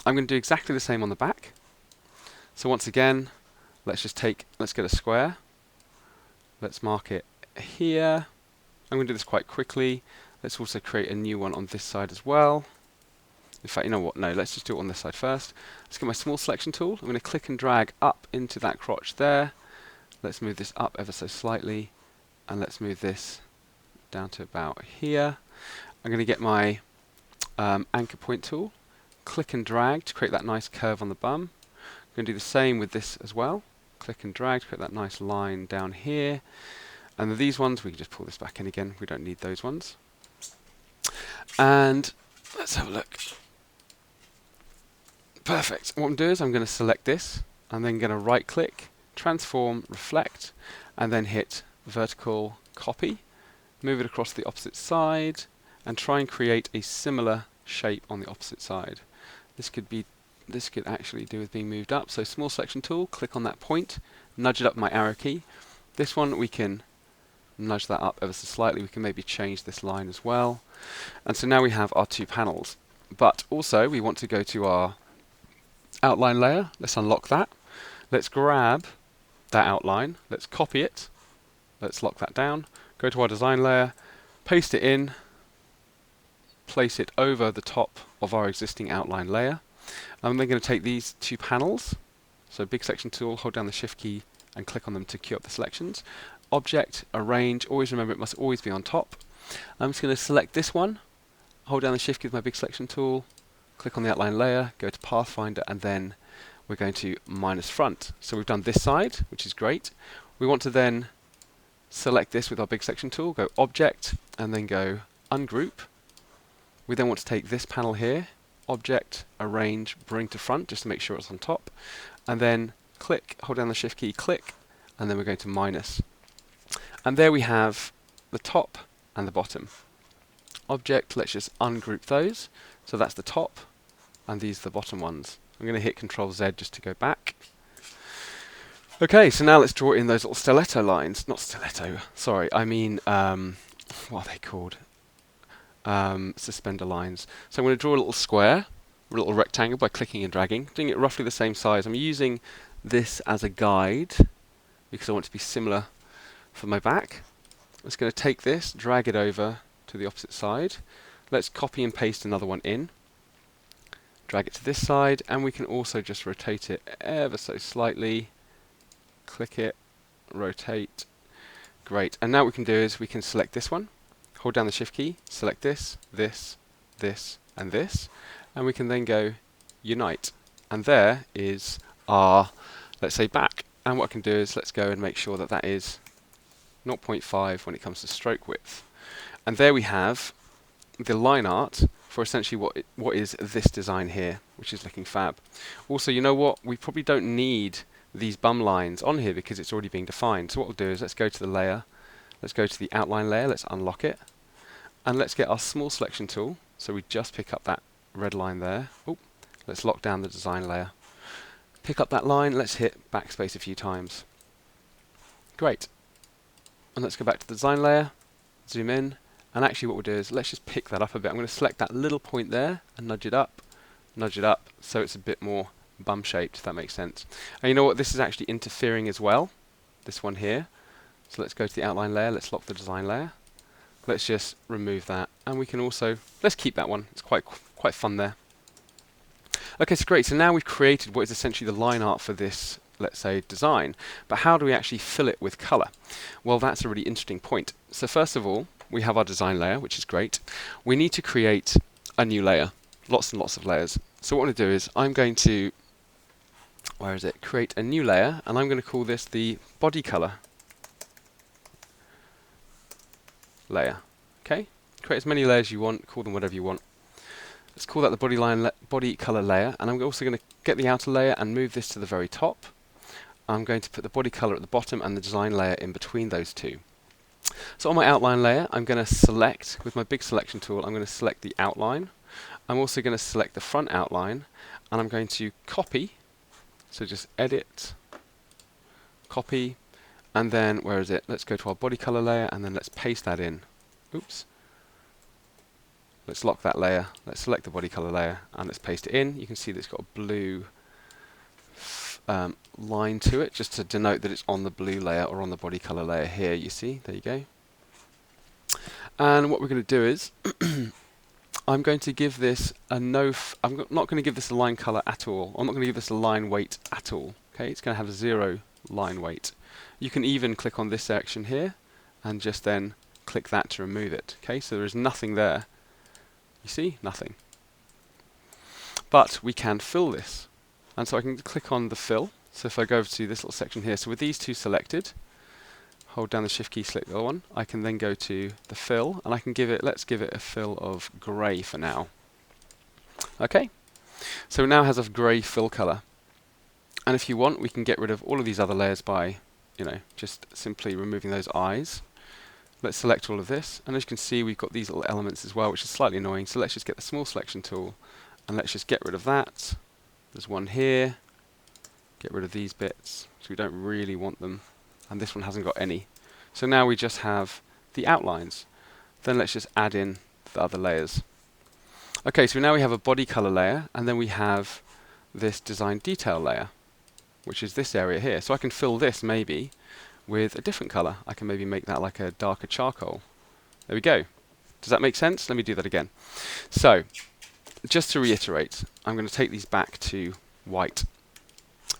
I'm going to do exactly the same on the back. So once again, let's get a square. Let's mark it here. I'm going to do this quite quickly. Let's also create a new one on this side as well. In fact, you know what? No, let's just do it on this side first. Let's get my small selection tool. I'm going to click and drag up into that crotch there. Let's move this up ever so slightly. And let's move this down to about here. I'm going to get my anchor point tool. Click and drag to create that nice curve on the bum. I'm going to do the same with this as well. Click and drag to create that nice line down here. And these ones, we can just pull this back in again. We don't need those ones. And let's have a look. Perfect. What I'm doing is I'm going to select this. I'm then going to right click, transform, reflect, and then hit vertical copy. Move it across the opposite side and try and create a similar shape on the opposite side. This could actually do with being moved up. So small selection tool, click on that point, nudge it up my arrow key. This one we can nudge that up ever so slightly. We can maybe change this line as well. And so now we have our two panels. But also we want to go to our outline layer. Let's unlock that. Let's grab that outline. Let's copy it. Let's lock that down. Go to our design layer, paste it in, place it over the top of our existing outline layer. I'm then going to take these two panels, so big selection tool, hold down the Shift key and click on them to queue up the selections. Object, arrange, always remember it must always be on top. I'm just going to select this one, hold down the Shift key with my big selection tool, click on the outline layer, go to Pathfinder, and then we're going to minus front. So we've done this side, which is great. We want to then select this with our big selection tool, go Object, and then go Ungroup. We then want to take this panel here, Object, Arrange, Bring to Front, just to make sure it's on top, and then click, hold down the Shift key, click, and then we're going to minus. And there we have the top and the bottom. Object, let's just ungroup those. So that's the top, and these are the bottom ones. I'm going to hit Control Z just to go back. Okay, so now let's draw in those little stiletto lines. Not stiletto, sorry, I mean, what are they called? Suspender lines. So I'm going to draw a little square, a little rectangle by clicking and dragging, doing it roughly the same size. I'm using this as a guide because I want it to be similar for my back. I'm just going to take this, drag it over to the opposite side. Let's copy and paste another one in. Drag it to this side, and we can also just rotate it ever so slightly. Click it, rotate. Great. And now what we can do is we can select this one, hold down the Shift key, select this, this, this, and this, and we can then go unite. And there is our, let's say, back. And what I can do is let's go and make sure that that is 0.5 when it comes to stroke width. And there we have the line art for essentially what is this design here, which is looking fab. Also, you know what? We probably don't need these bum lines on here because it's already being defined. So what we'll do is let's go to the layer, let's go to the outline layer, let's unlock it, and let's get our small selection tool. So we just pick up that red line there. Oop, let's lock down the design layer. Pick up that line, let's hit backspace a few times. Great. And let's go back to the design layer, zoom in, and actually what we'll do is let's just pick that up a bit. I'm going to select that little point there and nudge it up, so it's a bit more bum shaped, if that makes sense. And you know what, this is actually interfering as well, this one here. So let's go to the outline layer, let's lock the design layer. Let's just remove that, and we can also, let's keep that one, it's quite fun there. Okay, so great, so now we've created what is essentially the line art for this, let's say, design. But how do we actually fill it with colour? Well, that's a really interesting point. So first of all, we have our design layer, which is great. We need to create a new layer, lots and lots of layers. So what I'm going to do is I'm going to, create a new layer, and I'm going to call this the body color layer. Okay, create as many layers you want, call them whatever you want. Let's call that the body color layer, and I'm also going to get the outer layer and move this to the very top. I'm going to put the body color at the bottom and the design layer in between those two. So on my outline layer, I'm going to select, with my big selection tool, I'm going to select the outline. I'm also going to select the front outline, and I'm going to copy, so just edit, copy, and then, let's go to our body color layer, and then let's paste that in. Oops. Let's lock that layer, let's select the body color layer, and let's paste it in. You can see that it's got a blue line to it, just to denote that it's on the blue layer or on the body color layer here, you see, there you go. And what we're going to do is, I'm going to give this a I'm not going to give this a line color at all. I'm not going to give this a line weight at all. Okay, it's going to have a 0 line weight. You can even click on this section here, and just then click that to remove it. Okay, so there is nothing there. You see, nothing. But we can fill this. And so I can click on the fill. So if I go over to this little section here, so with these two selected, hold down the shift key, select the other one, I can then go to the fill, and I can let's give it a fill of grey for now. Okay, so it now has a grey fill color. And if you want, we can get rid of all of these other layers by, just simply removing those eyes. Let's select all of this, and as you can see, we've got these little elements as well, which is slightly annoying. So let's just get the small selection tool, and let's just get rid of that. There's one here. Get rid of these bits, so we don't really want them. And this one hasn't got any. So now we just have the outlines. Then let's just add in the other layers. Okay, so now we have a body color layer, and then we have this design detail layer, which is this area here. So I can fill this maybe with a different color. I can maybe make that like a darker charcoal. There we go. Does that make sense? Let me do that again. So, just to reiterate, I'm going to take these back to white.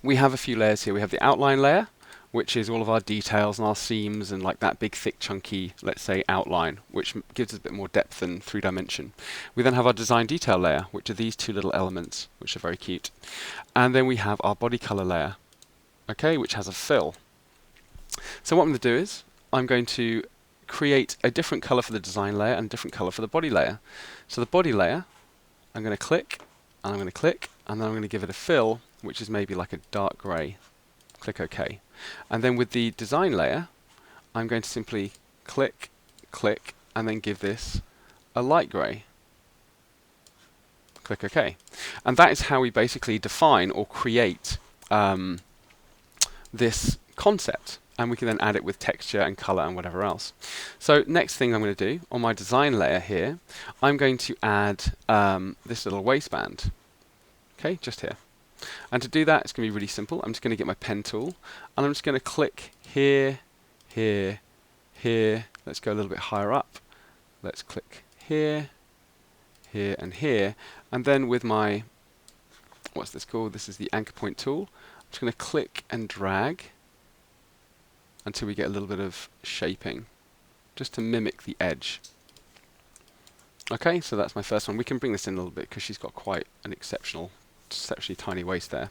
We have a few layers here. We have the outline layer, which is all of our details and our seams and like that big, thick, chunky, let's say, outline, which gives us a bit more depth and 3-dimension. We then have our design detail layer, which are these two little elements, which are very cute. And then we have our body color layer, okay, which has a fill. So what I'm going to do is, I'm going to create a different color for the design layer and a different color for the body layer. So the body layer, I'm going to click, and I'm going to click, and then I'm going to give it a fill, which is maybe like a dark grey. Click OK. And then with the design layer, I'm going to simply click, click, and then give this a light grey. Click OK. And that is how we basically define or create this concept. And we can then add it with texture and color and whatever else. So next thing I'm going to do, on my design layer here, I'm going to add this little waistband. Okay, just here. And to do that, it's going to be really simple. I'm just going to get my pen tool, and I'm just going to click here, here, here. Let's go a little bit higher up. Let's click here, here, and here. And then with my, what's this called? This is the anchor point tool. I'm just going to click and drag until we get a little bit of shaping, just to mimic the edge. Okay, so that's my first one. We can bring this in a little bit because she's got quite an exceptionally tiny waist there.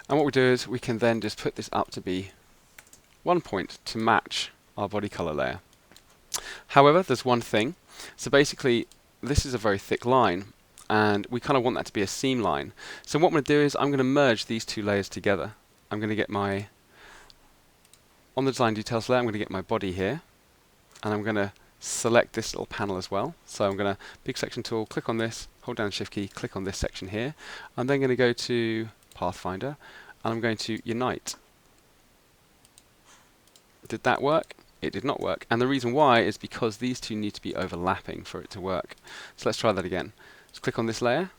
And what we do is we can then just put this up to be 1 point to match our body color layer. However, there's one thing. So basically, this is a very thick line, and we kind of want that to be a seam line. So what I'm going to do is I'm going to merge these two layers together. I'm going to get my, on the design details layer, I'm going to get my body here, and I'm going to select this little panel as well. So I'm going to big selection tool, click on this, hold down the shift key, click on this section here. I'm then going to go to Pathfinder, and I'm going to unite. Did that work? It did not work. And the reason why is because these two need to be overlapping for it to work. So let's try that again. Let's click on this layer.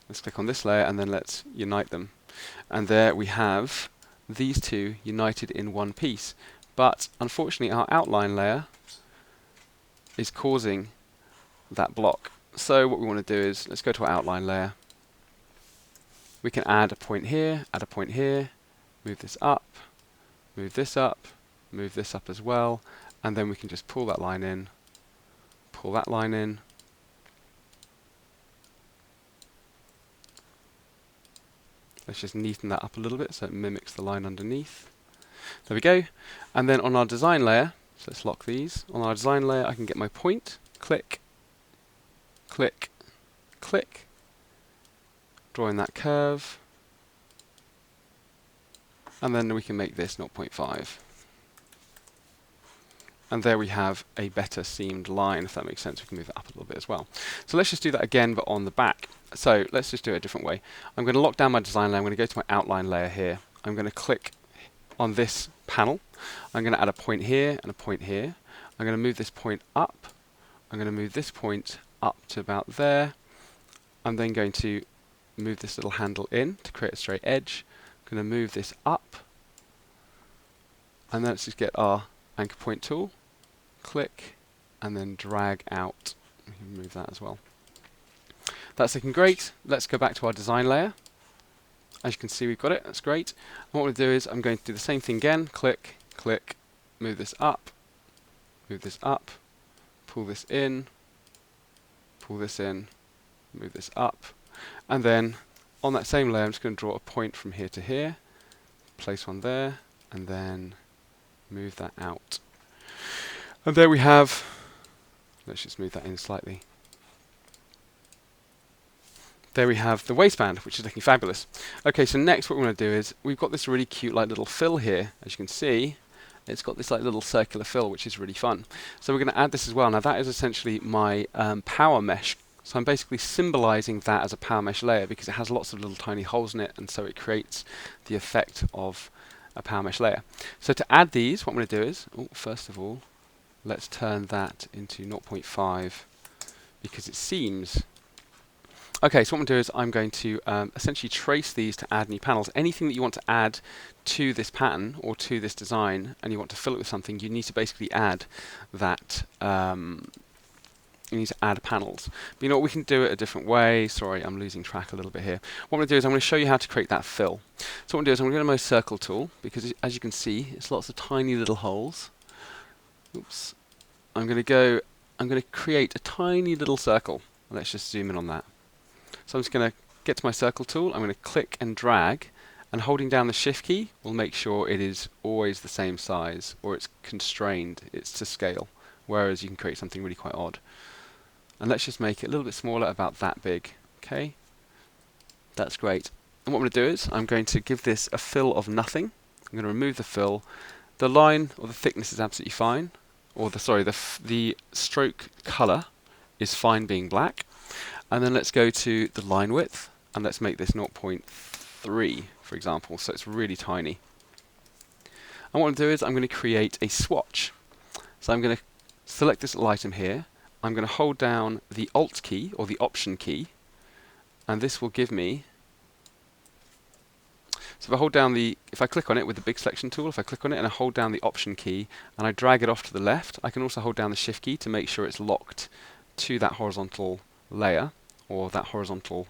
Let's click on this layer, and then let's unite them. And there we have these two united in one piece. But unfortunately, our outline layer is causing that block. So what we want to do is, let's go to our outline layer. We can add a point here, move this up, move this up, move this up as well, and then we can just pull that line in, pull that line in, let's just neaten that up a little bit so it mimics the line underneath. There we go. And then on our design layer, so let's lock these. On our design layer, I can get my point, click, click, click, drawing that curve, and then we can make this 0.5. And there we have a better seamed line, if that makes sense. We can move it up a little bit as well. So let's just do that again, but on the back. So let's just do it a different way. I'm going to lock down my design layer. I'm going to go to my outline layer here. I'm going to click on this panel. I'm going to add a point here and a point here. I'm going to move this point up. I'm going to move this point up to about there. I'm then going to move this little handle in to create a straight edge. I'm going to move this up. And then let's just get our anchor point tool. Click and then drag out. We can move that as well. That's looking great. Let's go back to our design layer. As you can see, we've got it. That's great. And what we'll do is I'm going to do the same thing again. Click, click, move this up, pull this in, move this up, and then on that same layer, I'm just going to draw a point from here to here, place one there, and then move that out. And there we have, let's just move that in slightly. There we have the waistband, which is looking fabulous. Okay, so next what we want to do is, we've got this really cute like little fill here. As you can see, it's got this like little circular fill, which is really fun. So we're going to add this as well. Now that is essentially my power mesh. So I'm basically symbolizing that as a power mesh layer because it has lots of little tiny holes in it, and so it creates the effect of a power mesh layer. So to add these, what I'm going to do is, first of all, let's turn that into 0.5 because it seems. Okay, so what I'm going to do is I'm going to essentially trace these to add new panels. Anything that you want to add to this pattern or to this design and you want to fill it with something, you need to basically add that, you need to add panels. But you know what, we can do it a different way. Sorry, I'm losing track a little bit here. What I'm going to do is I'm going to show you how to create that fill. So what I'm going to do is I'm going to go to my circle tool because as you can see, it's lots of tiny little holes. Oops. I'm going to create a tiny little circle. Let's just zoom in on that. So I'm just going to get to my circle tool, I'm going to click and drag, and holding down the shift key will make sure it is always the same size, or it's constrained, it's to scale, whereas you can create something really quite odd. And let's just make it a little bit smaller, about that big. Okay, that's great. And what I'm going to do is I'm going to give this a fill of nothing. I'm going to remove the fill. The line or the thickness is absolutely fine, or the stroke color is fine being black. And then let's go to the line width, and let's make this 0.3, for example, so it's really tiny. And what I'm going to do is I'm going to create a swatch. So I'm going to select this little item here. I'm going to hold down the Alt key, or the Option key, and this will give me, so if I click on it with the big selection tool, if I click on it and I hold down the Option key, and I drag it off to the left, I can also hold down the Shift key to make sure it's locked to that horizontal layer, or that horizontal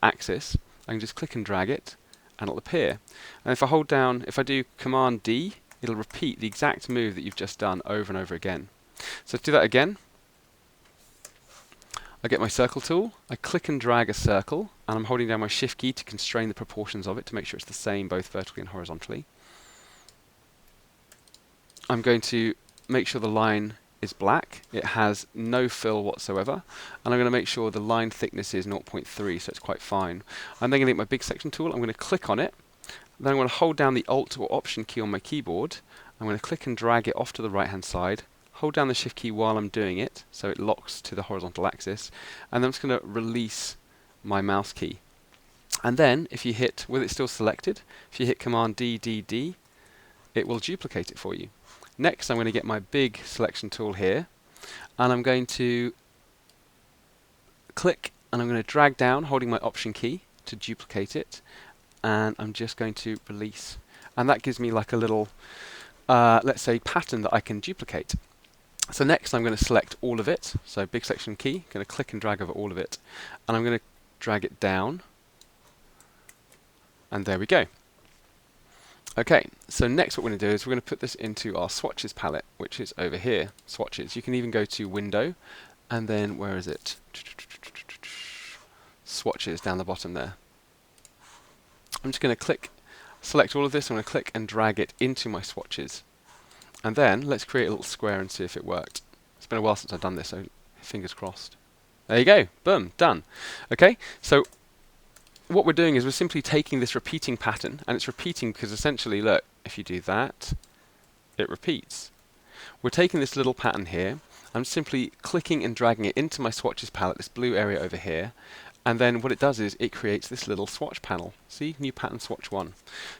axis. I can just click and drag it and it'll appear. And if I do Command D, it'll repeat the exact move that you've just done over and over again. So to do that again, I get my circle tool, I click and drag a circle, and I'm holding down my Shift key to constrain the proportions of it to make sure it's the same both vertically and horizontally. I'm going to make sure the line is black, it has no fill whatsoever, and I'm going to make sure the line thickness is 0.3, so it's quite fine. I'm then going to get my big section tool, I'm going to click on it, then I'm going to hold down the Alt or Option key on my keyboard, I'm going to click and drag it off to the right hand side, hold down the Shift key while I'm doing it, so it locks to the horizontal axis, and then I'm just going to release my mouse key. And then, if you hit, with it still selected, if you hit Command D, D, D, it will duplicate it for you. Next, I'm going to get my big selection tool here, and I'm going to click, and I'm going to drag down, holding my Option key to duplicate it, and I'm just going to release. And that gives me like a little, let's say, pattern that I can duplicate. So next, I'm going to select all of it. So big selection key, going to click and drag over all of it, and I'm going to drag it down, and there we go. Okay, so next what we're going to do is we're going to put this into our swatches palette, which is over here, swatches. You can even go to window, and then where is it? Swatches down the bottom there. I'm just going to select all of this, I'm going to click and drag it into my swatches. And then let's create a little square and see if it worked. It's been a while since I've done this, so fingers crossed. There you go, boom, done. Okay, so what we're doing is we're simply taking this repeating pattern, and it's repeating because essentially, look, if you do that, it repeats. We're taking this little pattern here, I'm simply clicking and dragging it into my swatches palette, this blue area over here, and then what it does is it creates this little swatch panel. See, new pattern swatch 1.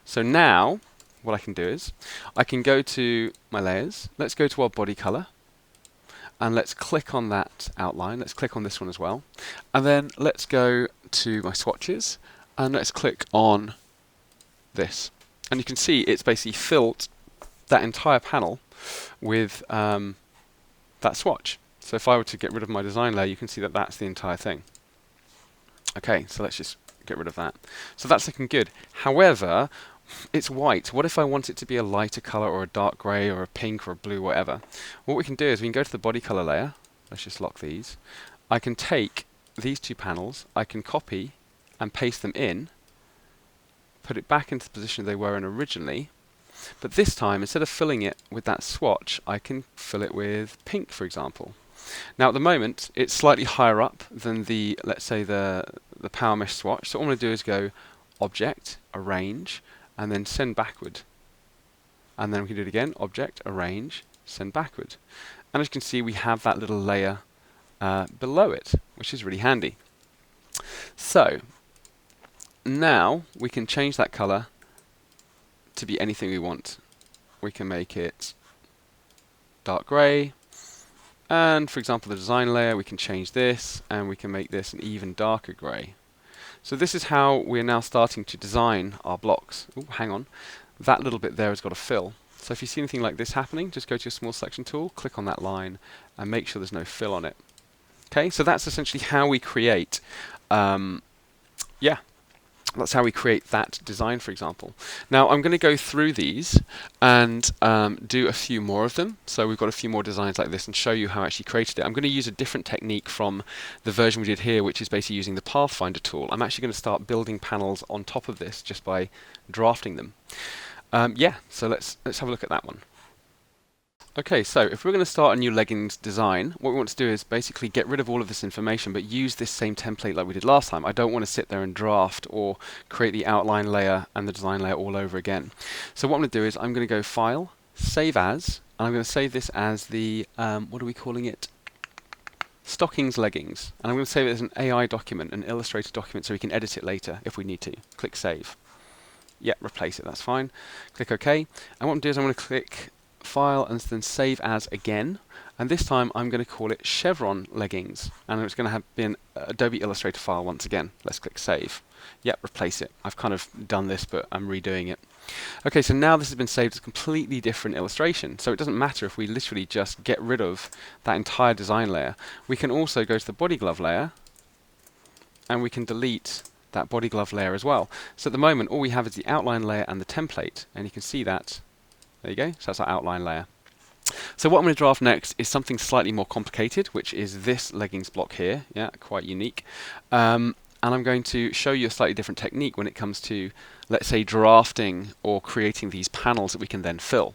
So now, what I can do is, I can go to my layers, let's go to our body color, and let's click on that outline. Let's click on this one as well. And then let's go to my swatches and let's click on this. And you can see it's basically filled that entire panel with that swatch. So if I were to get rid of my design layer, you can see that that's the entire thing. Okay, so let's just get rid of that. So that's looking good. However, it's white. What if I want it to be a lighter color or a dark grey or a pink or a blue, whatever? What we can do is we can go to the body color layer. Let's just lock these. I can take these two panels, I can copy and paste them in, put it back into the position they were in originally, but this time instead of filling it with that swatch, I can fill it with pink, for example. Now at the moment it's slightly higher up than the, let's say the power mesh swatch, so what I'm going to do is go Object, Arrange, and then send backward. And then we can do it again, Object, Arrange, send backward. And as you can see, we have that little layer below it, which is really handy. So now we can change that color to be anything we want. We can make it dark grey, and for example the design layer, we can change this and we can make this an even darker grey. So this is how we're now starting to design our blocks. Ooh, hang on, that little bit there has got a fill. So if you see anything like this happening, just go to your small selection tool, click on that line, and make sure there's no fill on it. Okay, so that's essentially how we create, that's how we create that design, for example. Now I'm going to go through these and do a few more of them. So we've got a few more designs like this and show you how I actually created it. I'm going to use a different technique from the version we did here, which is basically using the Pathfinder tool. I'm actually going to start building panels on top of this just by drafting them. So let's have a look at that one. Okay, so if we're going to start a new leggings design, what we want to do is basically get rid of all of this information but use this same template like we did last time. I don't want to sit there and draft or create the outline layer and the design layer all over again. So what I'm going to do is I'm going to go File, Save As, and I'm going to save this as the, what are we calling it? Stockings Leggings. And I'm going to save it as an AI document, an Illustrator document, so we can edit it later if we need to. Click Save. Yeah, replace it, that's fine. Click OK. And what I'm going to do is I'm going to click File and then Save As again, and this time I'm going to call it Chevron Leggings, and it's going to be an Adobe Illustrator file once again. Let's click Save. Yep, replace it. I've kind of done this, but I'm redoing it. Okay, so now this has been saved as a completely different illustration, so it doesn't matter if we literally just get rid of that entire design layer. We can also go to the body glove layer, and we can delete that body glove layer as well. So at the moment all we have is the outline layer and the template, and you can see that. There you go, so that's our outline layer. So what I'm going to draft next is something slightly more complicated, which is this leggings block here. Yeah, quite unique. And I'm going to show you a slightly different technique when it comes to, let's say, drafting or creating these panels that we can then fill.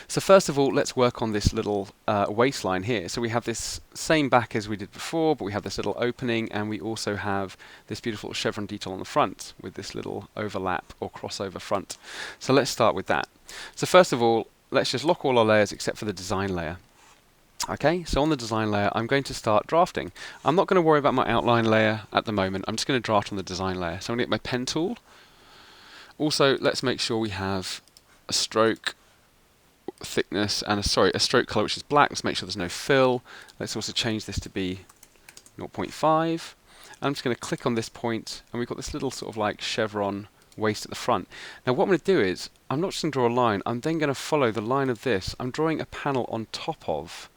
So first of all, let's work on this little waistline here. So we have this same back as we did before, but we have this little opening, and we also have this beautiful chevron detail on the front with this little overlap or crossover front. So let's start with that. So first of all, let's just lock all our layers except for the design layer. Okay, so on the design layer, I'm going to start drafting. I'm not going to worry about my outline layer at the moment. I'm just going to draft on the design layer. So I'm going to get my pen tool. Also, let's make sure we have a stroke thickness and a stroke color which is black. Let's make sure there's no fill. Let's also change this to be 0.5. I'm just going to click on this point, and we've got this little sort of like chevron waist at the front. Now what I'm going to do is, I'm not just going to draw a line, I'm then going to follow the line of this. I'm drawing a panel on top of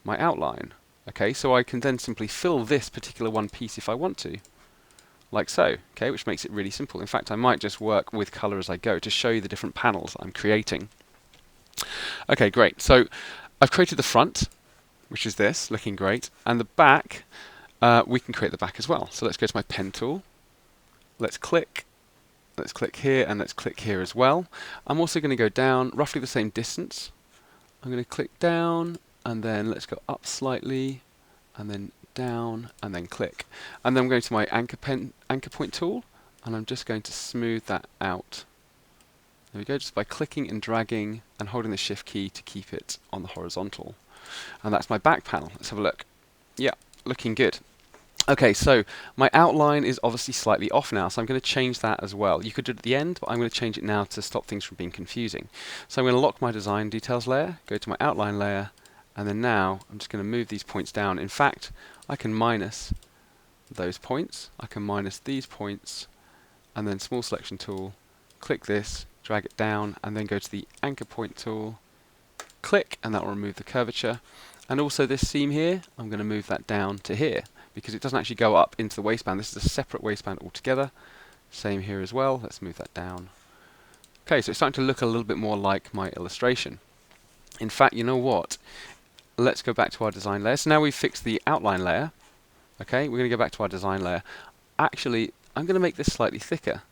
my outline. Okay, so I can then simply fill this particular one piece if I want to. like so, okay, which makes it really simple. In fact, I might just work with color as I go to show you the different panels I'm creating. Okay, great. So I've created the front, which is this, looking great, and the back, we can create the back as well. So let's go to my pen tool, let's click here, and let's click here as well. I'm also going to go down roughly the same distance. I'm going to click down, and then let's go up slightly, and then down, and then click. And then I'm going to my anchor point tool, and I'm just going to smooth that out. There we go, just by clicking and dragging and holding the shift key to keep it on the horizontal. And that's my back panel. Let's have a look. Yeah, looking good. Okay, so my outline is obviously slightly off now, so I'm going to change that as well. You could do it at the end, but I'm going to change it now to stop things from being confusing. So I'm going to lock my design details layer, go to my outline layer, and then now I'm just going to move these points down. In fact, I can minus those points, I can minus these points, and then small selection tool, click this, drag it down, and then go to the anchor point tool, click, and that will remove the curvature. And also this seam here, I'm going to move that down to here, because it doesn't actually go up into the waistband. This is a separate waistband altogether. Same here as well. Let's move that down. Okay, so it's starting to look a little bit more like my illustration. In fact, you know what? Let's go back to our design layer. So now we've fixed the outline layer. Okay, we're going to go back to our design layer. Actually, I'm going to make this slightly thicker.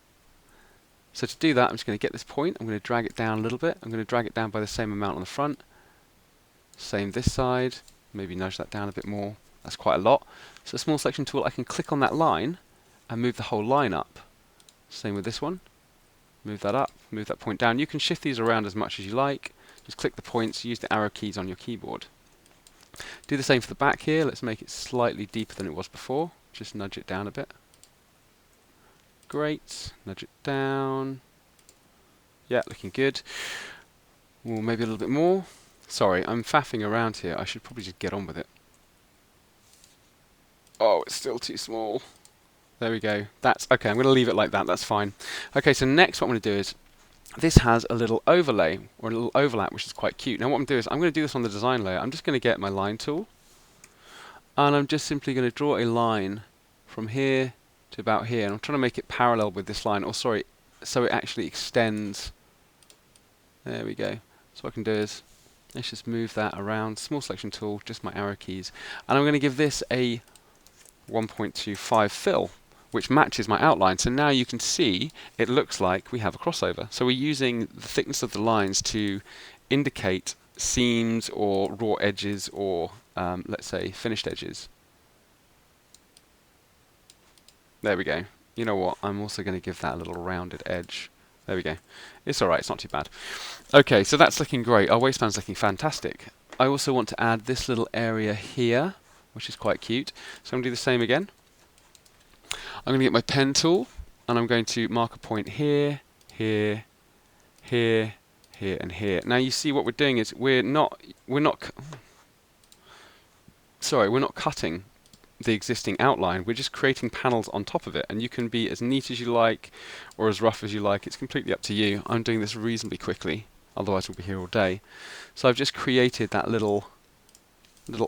So to do that, I'm just going to get this point. I'm going to drag it down a little bit. I'm going to drag it down by the same amount on the front. Same this side. Maybe nudge that down a bit more. That's quite a lot. So small selection tool, I can click on that line and move the whole line up. Same with this one. Move that up, move that point down. You can shift these around as much as you like. Just click the points, use the arrow keys on your keyboard. Do the same for the back here. Let's make it slightly deeper than it was before. Just nudge it down a bit. Great. Nudge it down. Yeah, looking good. Ooh, maybe a little bit more. Sorry, I'm faffing around here. I should probably just get on with it. Oh, it's still too small. There we go. That's okay. I'm going to leave it like that. That's fine. Okay, so next what I'm going to do is, this has a little overlay or a little overlap, which is quite cute. Now what I'm going to do is I'm going to do this on the design layer. I'm just going to get my line tool, and I'm just simply going to draw a line from here to about here, and I'm trying to make it parallel with this line, or sorry, so it actually extends. There we go. So what I can do is, let's just move that around. Small selection tool, just my arrow keys, and I'm going to give this a 1.25 fill, which matches my outline. So now you can see it looks like we have a crossover. So we're using the thickness of the lines to indicate seams or raw edges or let's say finished edges. There we go. You know what? I'm also going to give that a little rounded edge. There we go. It's alright, it's not too bad. Okay, so that's looking great. Our waistband's looking fantastic. I also want to add this little area here, which is quite cute. So I'm going to do the same again. I'm going to get my pen tool, and I'm going to mark a point here, here, here, here, and here. Now you see what we're doing is we're not cutting the existing outline. We're just creating panels on top of it, and you can be as neat as you like or as rough as you like. It's completely up to you. I'm doing this reasonably quickly, otherwise we'll be here all day. So I've just created that little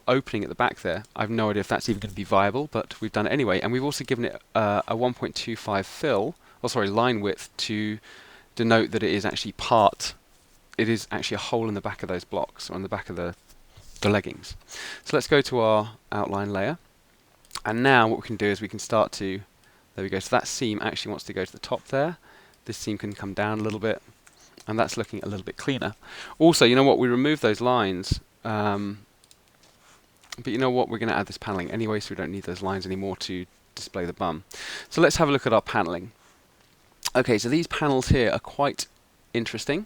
opening at the back there. I have no idea if that's even going to be viable, but we've done it anyway. And we've also given it a 1.25 fill, or sorry, line width, to denote that it is actually it is actually a hole in the back of those blocks, or on the back of the leggings. So let's go to our outline layer. And now what we can do is we can start to, there we go, so that seam actually wants to go to the top there. This seam can come down a little bit, and that's looking a little bit cleaner. Also, you know what, we removed those lines, but you know what, we're going to add this paneling anyway, so we don't need those lines anymore to display the bum. So let's have a look at our paneling. Okay, so these panels here are quite interesting.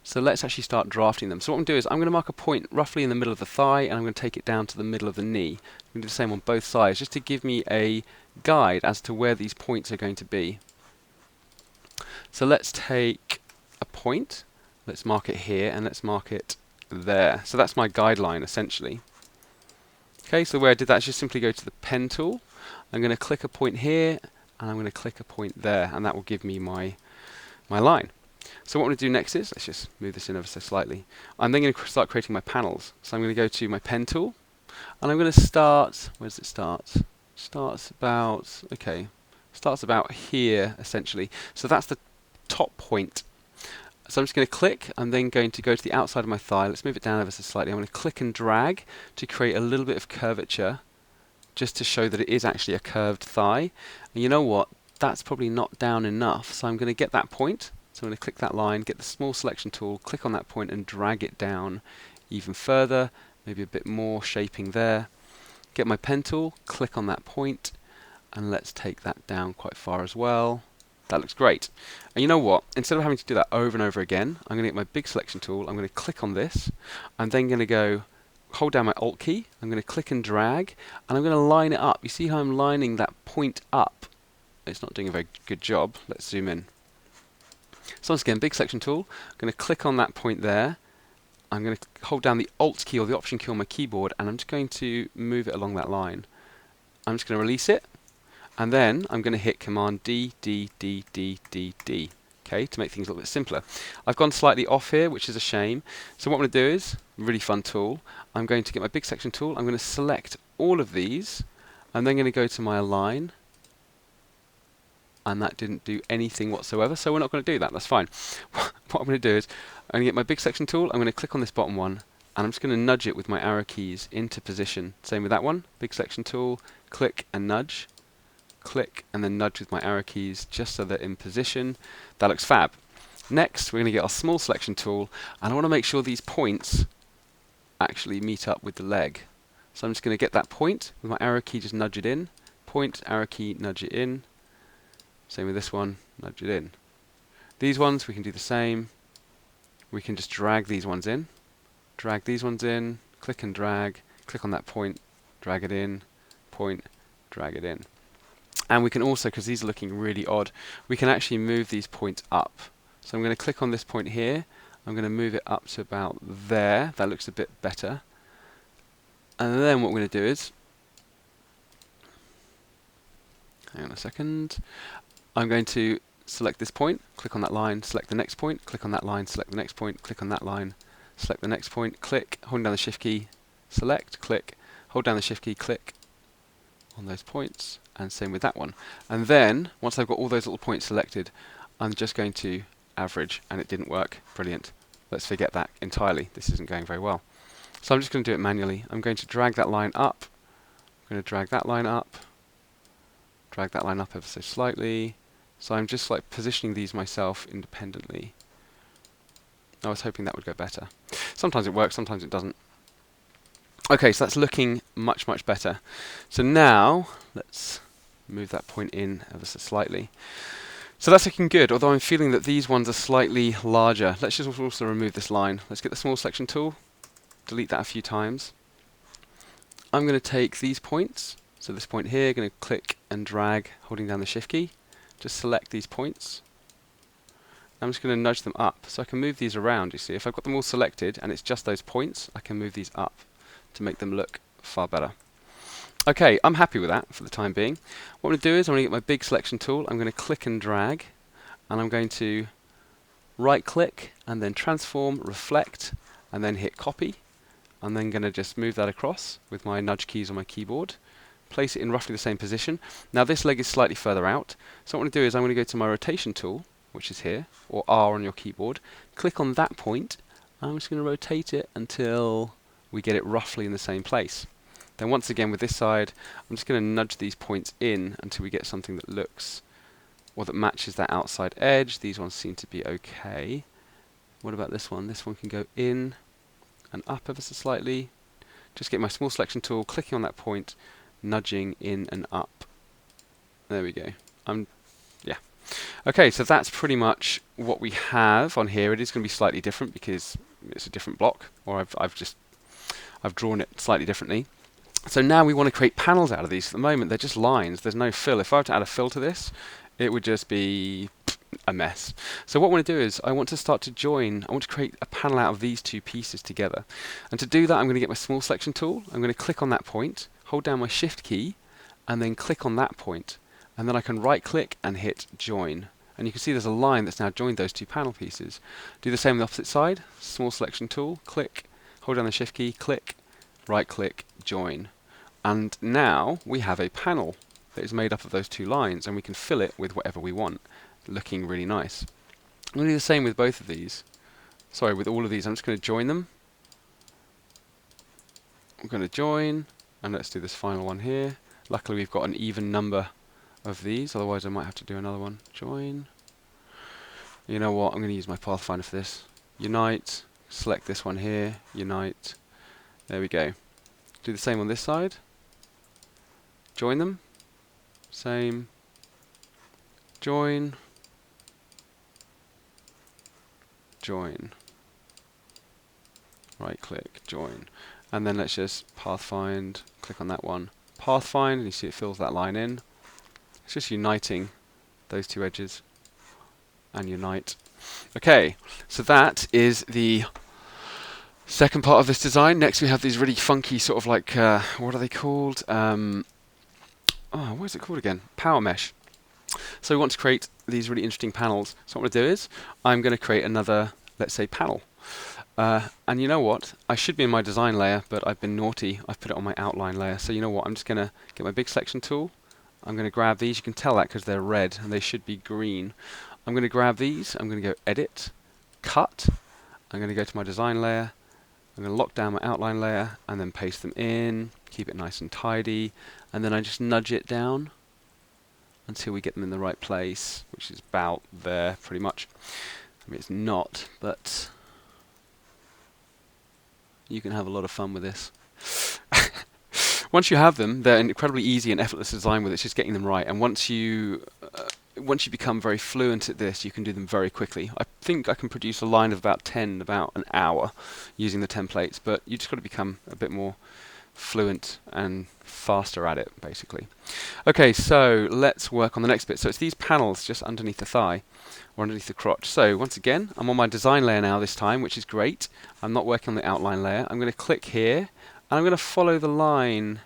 So let's actually start drafting them. So what I'm going to do is I'm going to mark a point roughly in the middle of the thigh, and I'm going to take it down to the middle of the knee. I'm going to do the same on both sides, just to give me a guide as to where these points are going to be. So let's take a point, let's mark it here, and let's mark it there. So that's my guideline essentially. Okay, so the way I did that is just simply go to the pen tool. I'm going to click a point here, and I'm going to click a point there, and that will give me my line. So what I'm going to do next is, let's just move this in ever so slightly. I'm then going to start creating my panels. So I'm going to go to my pen tool, and I'm going to start, where does it start? Starts about, okay, Starts about here, essentially. So that's the top point. So I'm just going to click. I'm then going to go to the outside of my thigh. Let's move it down ever so slightly. I'm going to click and drag to create a little bit of curvature, just to show that it is actually a curved thigh. And you know what? That's probably not down enough. So I'm going to get that point. So I'm going to click that line, get the small selection tool, click on that point and drag it down even further. Maybe a bit more shaping there. Get my pen tool, click on that point, and let's take that down quite far as well. That looks great. And you know what? Instead of having to do that over and over again, I'm going to get my big selection tool, I'm going to click on this, I'm then going to go hold down my Alt key, I'm going to click and drag, and I'm going to line it up. You see how I'm lining that point up? It's not doing a very good job. Let's zoom in. So once again, big selection tool, I'm going to click on that point there, I'm going to hold down the Alt key or the Option key on my keyboard, and I'm just going to move it along that line. I'm just going to release it, and then I'm going to hit Command D, D, D, D, D, D, okay, to make things a little bit simpler. I've gone slightly off here, which is a shame. So what I'm going to do is, really fun tool, I'm going to get my big section tool, I'm going to select all of these, I'm then going to go to my Align, and that didn't do anything whatsoever, so we're not going to do that, that's fine. What I'm going to do is, I'm going to get my big section tool, I'm going to click on this bottom one, and I'm just going to nudge it with my arrow keys into position. Same with that one, big selection tool, click and nudge, click and then nudge with my arrow keys just so they're in position. That looks fab. Next, we're going to get our small selection tool, and I want to make sure these points actually meet up with the leg. So I'm just going to get that point with my arrow key, just nudge it in, point, arrow key, nudge it in. Same with this one, nudge it in. These ones, we can do the same. We can just drag these ones in, drag these ones in, click and drag, click on that point, drag it in, point, drag it in. And we can also, because these are looking really odd, we can actually move these points up. So I'm going to click on this point here, I'm going to move it up to about there, that looks a bit better. And then what we're going to do is, hang on a second, I'm going to select this point, click on that line, select the next point, click on that line, select the next point, click on that line, select the next point, click, hold down the Shift key, select, click, hold down the Shift key, click on those points, and same with that one. And then, once I've got all those little points selected, I'm just going to average, and it didn't work. Brilliant. Let's forget that entirely. This isn't going very well. So I'm just going to do it manually. I'm going to drag that line up, I'm going to drag that line up, drag that line up ever so slightly. So I'm just like positioning these myself independently. I was hoping that would go better. Sometimes it works, sometimes it doesn't. Okay, so that's looking much, much better. So now, let's move that point in ever so slightly. So that's looking good, although I'm feeling that these ones are slightly larger. Let's just also remove this line. Let's get the small selection tool, delete that a few times. I'm going to take these points, so this point here, going to click and drag, holding down the Shift key. Just select these points. I'm just going to nudge them up, so I can move these around, you see. If I've got them all selected and it's just those points, I can move these up to make them look far better. Okay, I'm happy with that for the time being. What I'm going to do is I'm going to get my big selection tool, I'm going to click and drag, and I'm going to right click and then transform, reflect, and then hit copy. I'm then going to just move that across with my nudge keys on my keyboard, place it in roughly the same position. Now this leg is slightly further out, so what I'm going to do is I'm going to go to my rotation tool, which is here, or R on your keyboard, click on that point, and I'm just going to rotate it until we get it roughly in the same place. Then once again with this side, I'm just going to nudge these points in until we get something that looks, or that matches that outside edge. These ones seem to be okay. What about this one? This one can go in and up ever so slightly. Just get my small selection tool, clicking on that point, nudging in and up. There we go. Yeah. Okay, so that's pretty much what we have on here. It is going to be slightly different because it's a different block, or I've drawn it slightly differently. So now we want to create panels out of these. At the moment, they're just lines. There's no fill. If I were to add a fill to this, it would just be a mess. So what I want to do is I want to start to join. I want to create a panel out of these two pieces together. And to do that, I'm going to get my small selection tool. I'm going to click on that point, hold down my Shift key, and then click on that point. And then I can right click and hit join. And you can see there's a line that's now joined those two panel pieces. Do the same on the opposite side. Small selection tool, click, hold down the Shift key, click, right click, join. And now we have a panel. that is made up of those two lines, and we can fill it with whatever we want, looking really nice. I'm going to do the same with both of these. Sorry, with all of these. I'm just going to join them. I'm going to join, and let's do this final one here. Luckily we've got an even number of these, otherwise I might have to do another one. Join. You know what, I'm going to use my Pathfinder for this. Unite, select this one here, unite. There we go. Do the same on this side. Join them. Same. Join. Join. Right click, join. And then let's just pathfind, click on that one. Pathfind, and you see it fills that line in. It's just uniting those two edges. And unite. Okay, so that is the second part of this design. Next we have these really funky sort of like, what are they called? What is it called again? Power mesh. So we want to create these really interesting panels. So what I'm going to do is, I'm going to create another, let's say, panel. And you know what? I should be in my design layer, but I've been naughty. I've put it on my outline layer. So you know what? I'm just going to get my big selection tool. I'm going to grab these. You can tell that because they're red, and they should be green. I'm going to grab these, I'm going to go Edit, Cut, I'm going to go to my design layer, I'm going to lock down my outline layer, and then paste them in, keep it nice and tidy, and then I just nudge it down until we get them in the right place, which is about there, pretty much. I mean, it's not, but you can have a lot of fun with this. Once you have them, they're incredibly easy and effortless to design with. It's just getting them right, and once you become very fluent at this, you can do them very quickly. I think I can produce a line of about 10 in about an hour using the templates, but you just got to become a bit more fluent and faster at it, basically. Okay, so let's work on the next bit. So it's these panels just underneath the thigh, or underneath the crotch. So once again, I'm on my design layer now this time, which is great. I'm not working on the outline layer. I'm going to click here, and I'm going to follow the line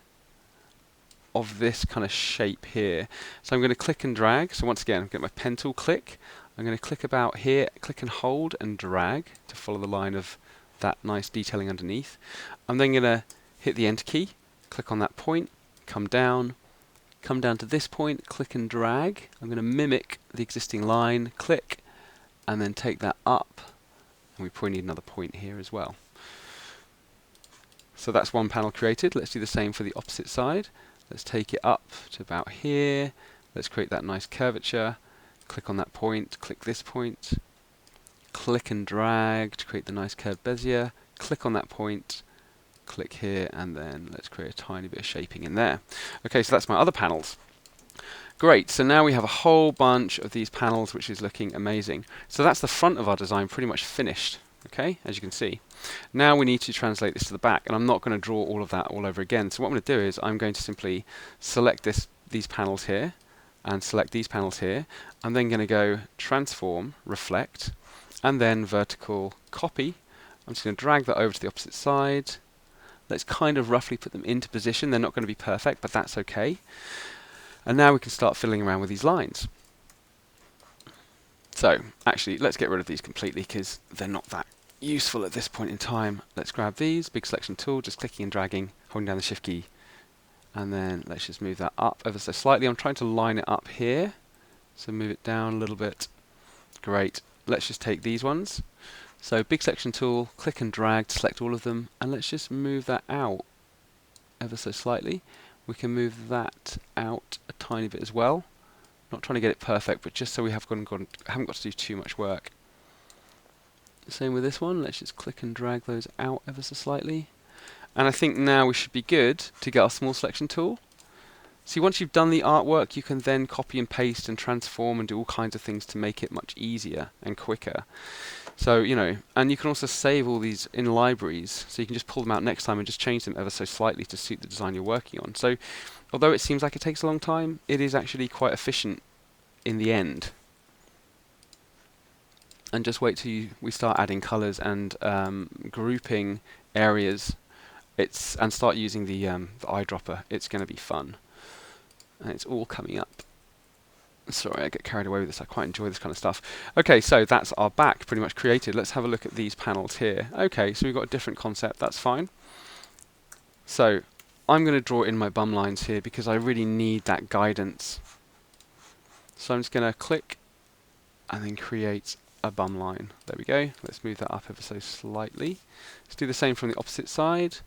of this kind of shape here. So I'm going to click and drag. So once again, I'm going to get my pen tool, click. I'm going to click about here, click and hold and drag to follow the line of that nice detailing underneath. I'm then going to hit the Enter key, click on that point, come down to this point, click and drag. I'm going to mimic the existing line, click, and then take that up. And we probably need another point here as well. So that's one panel created. Let's do the same for the opposite side. Let's take it up to about here. Let's create that nice curvature. Click on that point, click this point, click and drag to create the nice curved bezier. Click on that point, click here, and then let's create a tiny bit of shaping in there. Okay, so that's my other panels. Great, so now we have a whole bunch of these panels, which is looking amazing. So that's the front of our design pretty much finished. Okay, as you can see. Now we need to translate this to the back, and I'm not going to draw all of that all over again. So what I'm going to do is I'm going to simply select these panels here, and select these panels here. I'm then going to go Transform, Reflect, and then Vertical Copy. I'm just going to drag that over to the opposite side. Let's kind of roughly put them into position. They're not going to be perfect, but that's okay. And now we can start fiddling around with these lines. So, actually, let's get rid of these completely because they're not that useful at this point in time. Let's grab these, big selection tool, just clicking and dragging, holding down the Shift key. And then let's just move that up ever so slightly. I'm trying to line it up here. So move it down a little bit. Great. Let's just take these ones. So big selection tool, click and drag to select all of them. And let's just move that out ever so slightly. We can move that out a tiny bit as well. Not trying to get it perfect, but just so we haven't got to do too much work. Same with this one. Let's just click and drag those out ever so slightly. And I think now we should be good to get our small selection tool. See, once you've done the artwork, you can then copy and paste and transform and do all kinds of things to make it much easier and quicker. So, you know, and you can also save all these in libraries, so you can just pull them out next time and just change them ever so slightly to suit the design you're working on. So, although it seems like it takes a long time, it is actually quite efficient in the end. And just wait till we start adding colours and grouping areas. And start using the eyedropper. It's going to be fun, and it's all coming up. Sorry, I get carried away with this. I quite enjoy this kind of stuff. Okay, so that's our back pretty much created. Let's have a look at these panels here. Okay, so we've got a different concept. That's fine. So I'm going to draw in my bum lines here because I really need that guidance. So I'm just going to click and then create a bum line. There we go. Let's move that up ever so slightly. Let's do the same from the opposite side.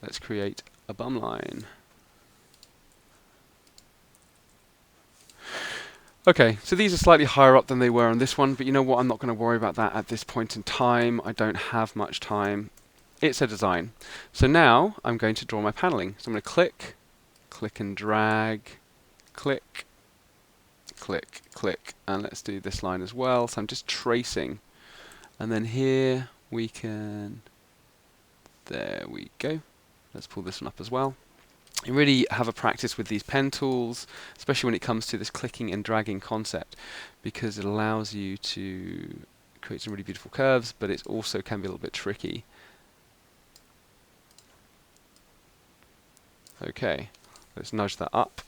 Let's create a bum line. Okay, so these are slightly higher up than they were on this one, but you know what? I'm not going to worry about that at this point in time. I don't have much time. It's a design. So now I'm going to draw my paneling. So I'm going to click and drag, click, click, click, and let's do this line as well. So I'm just tracing. And then here we can, there we go. Let's pull this one up as well. You really have a practice with these pen tools, especially when it comes to this clicking and dragging concept, because it allows you to create some really beautiful curves, but it also can be a little bit tricky. Okay, let's nudge that up.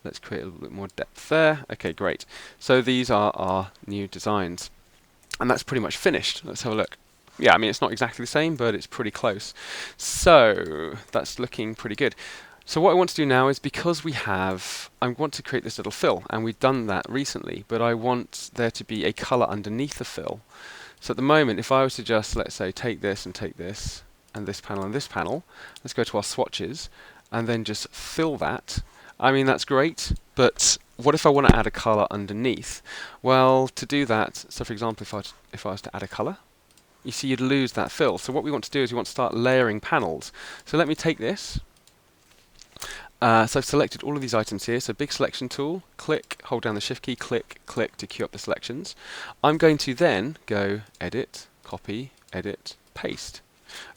Let's create a little bit more depth there. Okay, great. So these are our new designs. And that's pretty much finished. Let's have a look. Yeah, I mean, it's not exactly the same, but it's pretty close. So that's looking pretty good. So what I want to do now is, because I want to create this little fill, and we've done that recently, but I want there to be a color underneath the fill. So at the moment, if I was to just, let's say, take this, and this panel, let's go to our swatches, and then just fill that. I mean, that's great, but what if I want to add a color underneath? Well, to do that, so for example, if I was to add a color, you see you'd lose that fill. So what we want to do is we want to start layering panels. So let me take this. So I've selected all of these items here, so big selection tool, click, hold down the shift key, click, click to queue up the selections. I'm going to then go edit, copy, edit, paste.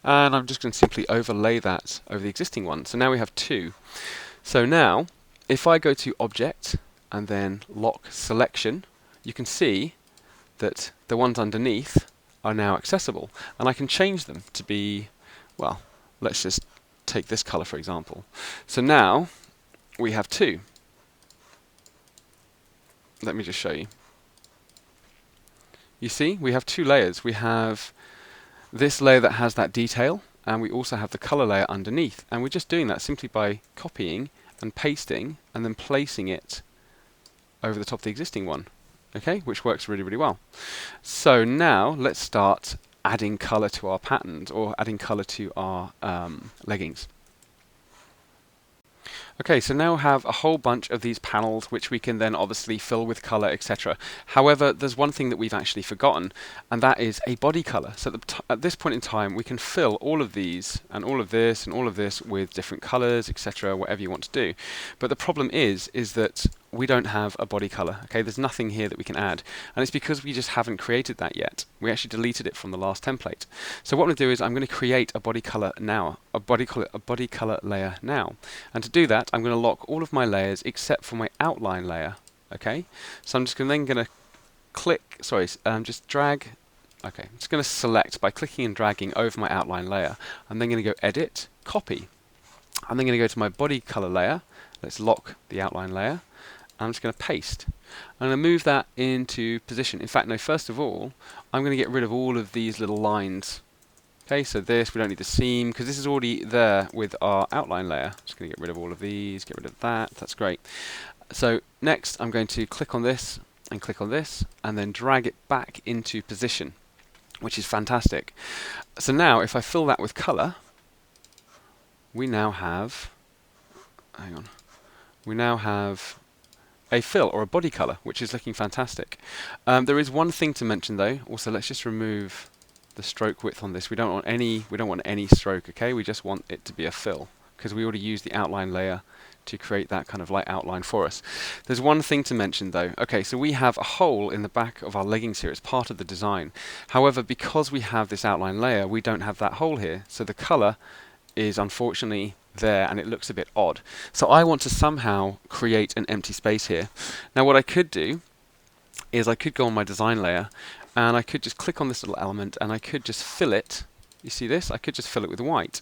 And I'm just going to simply overlay that over the existing one. So now we have two. So now, if I go to Object and then Lock Selection, you can see that the ones underneath are now accessible. And I can change them to be, well, let's just take this color for example. So now we have two. Let me just show you. You see, we have two layers. We have this layer that has that detail, and we also have the color layer underneath. And we're just doing that simply by copying and pasting and then placing it over the top of the existing one, okay, which works really, really well. So now let's start adding color to our patterns, or adding color to our leggings. Okay, so now we have a whole bunch of these panels which we can then obviously fill with color, etc. However, there's one thing that we've actually forgotten, and that is a body color. So at this point in time, we can fill all of these and all of this and all of this with different colors, etc., whatever you want to do. But the problem is that we don't have a body color. Okay, there's nothing here that we can add, and it's because we just haven't created that yet. We actually deleted it from the last template. So what I'm going to do is I'm going to create a body color now, a body color layer now. And to do that, I'm going to lock all of my layers except for my outline layer. Okay, so I'm just then going to click. Sorry, just drag. Okay, I'm just going to select by clicking and dragging over my outline layer. I'm then going to go Edit, Copy. I'm then going to go to my body color layer. Let's lock the outline layer. I'm just going to paste. I'm going to move that into position. In fact, no, first of all, I'm going to get rid of all of these little lines. Okay, so this, we don't need the seam, because this is already there with our outline layer. Just going to get rid of all of these, get rid of that. That's great. So next, I'm going to click on this, and then drag it back into position, which is fantastic. So now, if I fill that with color, we now have, we now have a fill or a body color, which is looking fantastic. There is one thing to mention though. Also, let's just remove the stroke width on this. We don't want any stroke. Okay, we just want it to be a fill, because we already used the outline layer to create that kind of light outline for us. There's one thing to mention though. Okay, so we have a hole in the back of our leggings here. It's part of the design. However, because we have this outline layer, we don't have that hole here. So the color is unfortunately there, and it looks a bit odd. So I want to somehow create an empty space here. Now what I could do is I could go on my design layer, and I could just click on this little element, and I could just fill it. You see this? I could just fill it with white,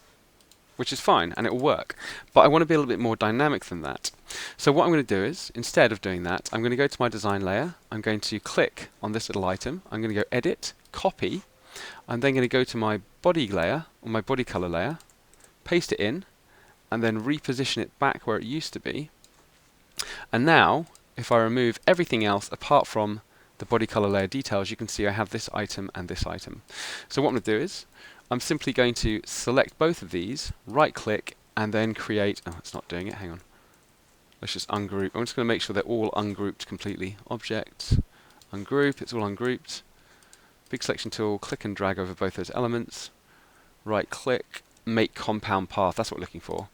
which is fine, and it will work. But I want to be a little bit more dynamic than that. So what I'm going to do is, instead of doing that, I'm going to go to my design layer. I'm going to click on this little item. I'm going to go Edit, Copy. I'm then going to go to my body layer, or my body color layer, paste it in, and then reposition it back where it used to be. And now, if I remove everything else apart from the body color layer details, you can see I have this item and this item. So what I'm going to do is, I'm simply going to select both of these, right click, and then create, oh, it's not doing it, hang on. Let's just ungroup. I'm just going to make sure they're all ungrouped completely. Object, ungroup, it's all ungrouped. Big selection tool, click and drag over both those elements. Right click, make compound path, that's what we're looking for.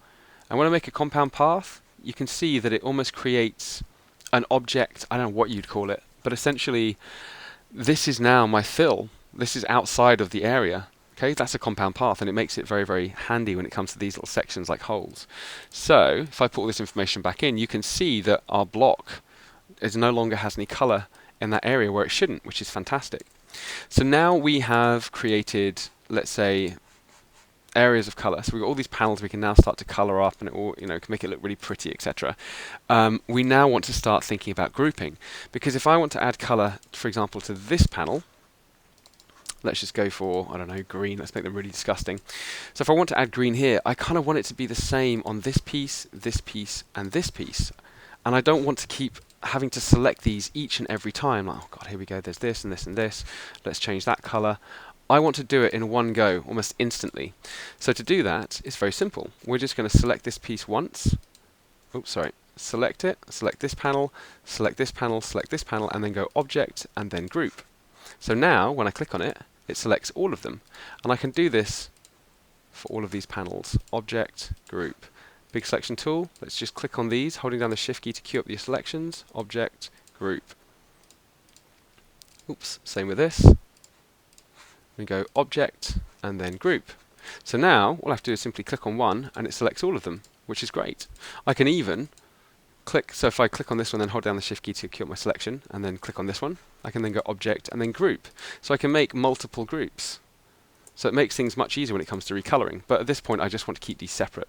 And when I make a compound path, you can see that it almost creates an object, I don't know what you'd call it, but essentially this is now my fill. This is outside of the area. Okay, that's a compound path, and it makes it very, very handy when it comes to these little sections like holes. So if I put all this information back in, you can see that our block no longer has any color in that area where it shouldn't, which is fantastic. So now we have created, let's say, areas of color. So we've got all these panels we can now start to color up, and it all, can make it look really pretty, etc. We now want to start thinking about grouping, because if I want to add color, for example, to this panel, let's just go for, I don't know, green. Let's make them really disgusting. So if I want to add green here, I kind of want it to be the same on this piece, and this piece. And I don't want to keep having to select these each and every time. Like, oh god, here we go, there's this and this and this. Let's change that color. I want to do it in one go, almost instantly. So to do that, it's very simple. We're just going to select this piece once. Oops, sorry. Select it, select this panel, select this panel, select this panel, and then go Object, and then Group. So now, when I click on it, it selects all of them. And I can do this for all of these panels. Object, Group. Big selection tool, let's just click on these, holding down the Shift key to queue up your selections. Object, Group. Oops, same with this. We go Object, and then Group. So now, all I have to do is simply click on one, and it selects all of them, which is great. I can even click, so if I click on this one, then hold down the Shift key to queue up my selection, and then click on this one, I can then go Object, and then Group. So I can make multiple groups. So it makes things much easier when it comes to recoloring. But at this point, I just want to keep these separate.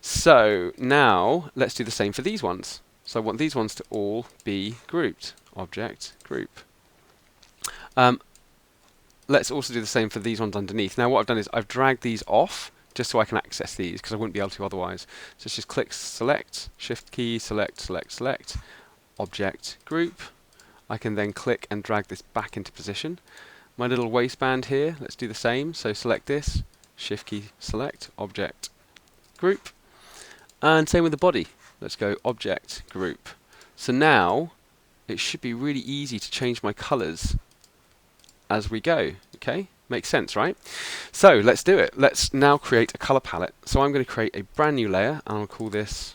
So now, let's do the same for these ones. So I want these ones to all be grouped. Object, Group. Let's also do the same for these ones underneath. Now what I've done is I've dragged these off just so I can access these, because I wouldn't be able to otherwise. So let's just click Select, Shift key, Select, Select, Select, Object, Group. I can then click and drag this back into position. My little waistband here, let's do the same. So select this, Shift key, Select, Object, Group. And same with the body. Let's go Object, Group. So now it should be really easy to change my colors as we go. Okay, makes sense, right? So let's do it. Let's now create a color palette. So I'm going to create a brand new layer, and I'll call this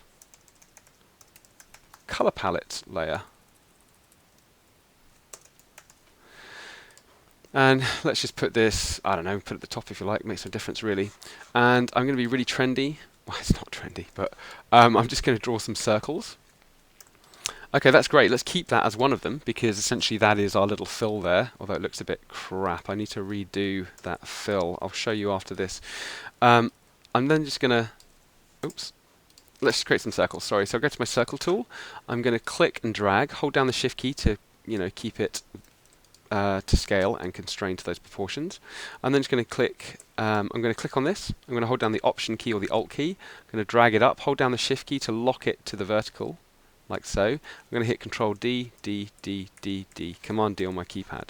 color palette layer. And let's just put this, I don't know, put it at the top if you like, makes no difference really. And I'm going to be really trendy. Well, it's not trendy, but I'm just going to draw some circles. Okay, that's great. Let's keep that as one of them, because essentially that is our little fill there, although it looks a bit crap. I need to redo that fill. I'll show you after this. I'm then just going to, oops, let's create some circles, sorry. So I'll go to my circle tool. I'm going to click and drag, hold down the Shift key to, keep it to scale and constrain to those proportions. I'm then just going to click, I'm going to click on this. I'm going to hold down the Option key or the Alt key. I'm going to drag it up, hold down the Shift key to lock it to the vertical, like so. I'm going to hit Control D, D, D, D, D, Command D on my keypad.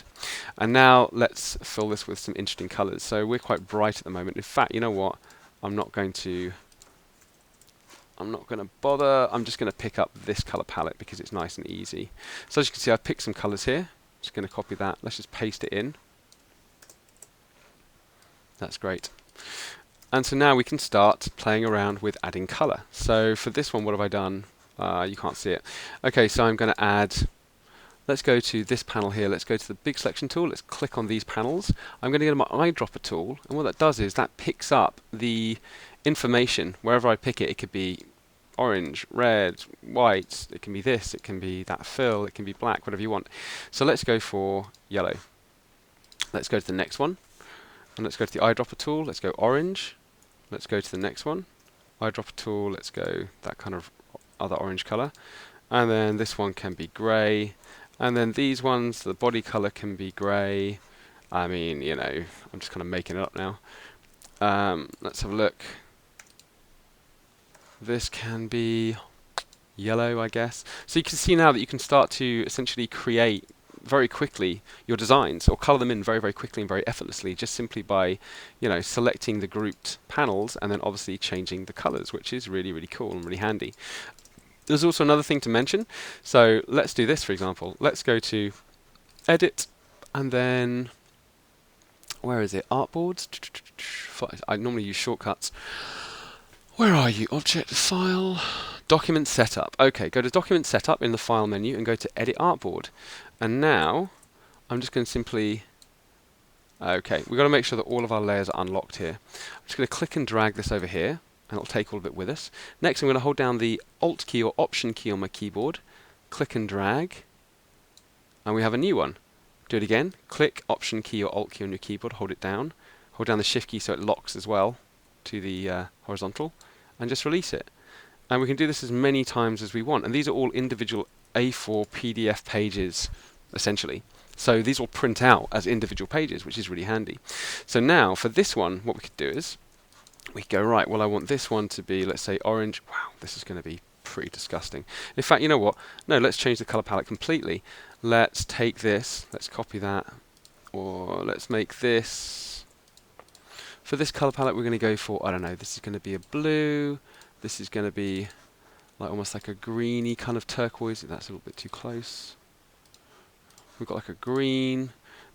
And now let's fill this with some interesting colors. So we're quite bright at the moment. In fact, you know what? I'm not going to bother. I'm just going to pick up this color palette because it's nice and easy. So as you can see, I've picked some colors here. Just going to copy that. Let's just paste it in. That's great. And so now we can start playing around with adding color. So for this one, what have I done? You can't see it. Okay, so I'm going to add, let's go to this panel here. Let's go to the big selection tool. Let's click on these panels. I'm going to go to my eyedropper tool. And what that does is that picks up the information. Wherever I pick it, it could be orange, red, white. It can be this. It can be that fill. It can be black, whatever you want. So let's go for yellow. Let's go to the next one. And let's go to the eyedropper tool. Let's go orange. Let's go to the next one. Eyedropper tool. Let's go that kind of other orange color, and then this one can be grey, and then these ones, the body color can be grey. I mean, I'm just kind of making it up now. Let's have a look. This can be yellow, I guess. So you can see now that you can start to essentially create very quickly your designs, or color them in very, very quickly and very effortlessly, just simply by, selecting the grouped panels and then obviously changing the colors, which is really, really cool and really handy. There's also another thing to mention. So let's do this, for example. Let's go to Edit, and then, where is it? Artboards. I normally use shortcuts. Where are you? Object, File, Document Setup. Okay, go to Document Setup in the File menu and go to Edit Artboard. And now, I'm just going to simply... Okay, we've got to make sure that all of our layers are unlocked here. I'm just going to click and drag this over here, and it'll take all of it with us. Next, I'm going to hold down the Alt key or Option key on my keyboard, click and drag, and we have a new one. Do it again, click Option key or Alt key on your keyboard, hold it down, hold down the Shift key so it locks as well to the horizontal, and just release it. And we can do this as many times as we want, and these are all individual A4 PDF pages, essentially. So these will print out as individual pages, which is really handy. So now, for this one, what we could do is, we could go, right, well I want this one to be, let's say, orange. Wow, this is going to be pretty disgusting. In fact, you know what? No, let's change the color palette completely. Let's take this, let's copy that, or let's make this. For this color palette, we're going to go for, I don't know, this is going to be a blue. This is going to be like almost like a greeny kind of turquoise. That's a little bit too close. We've got like a green.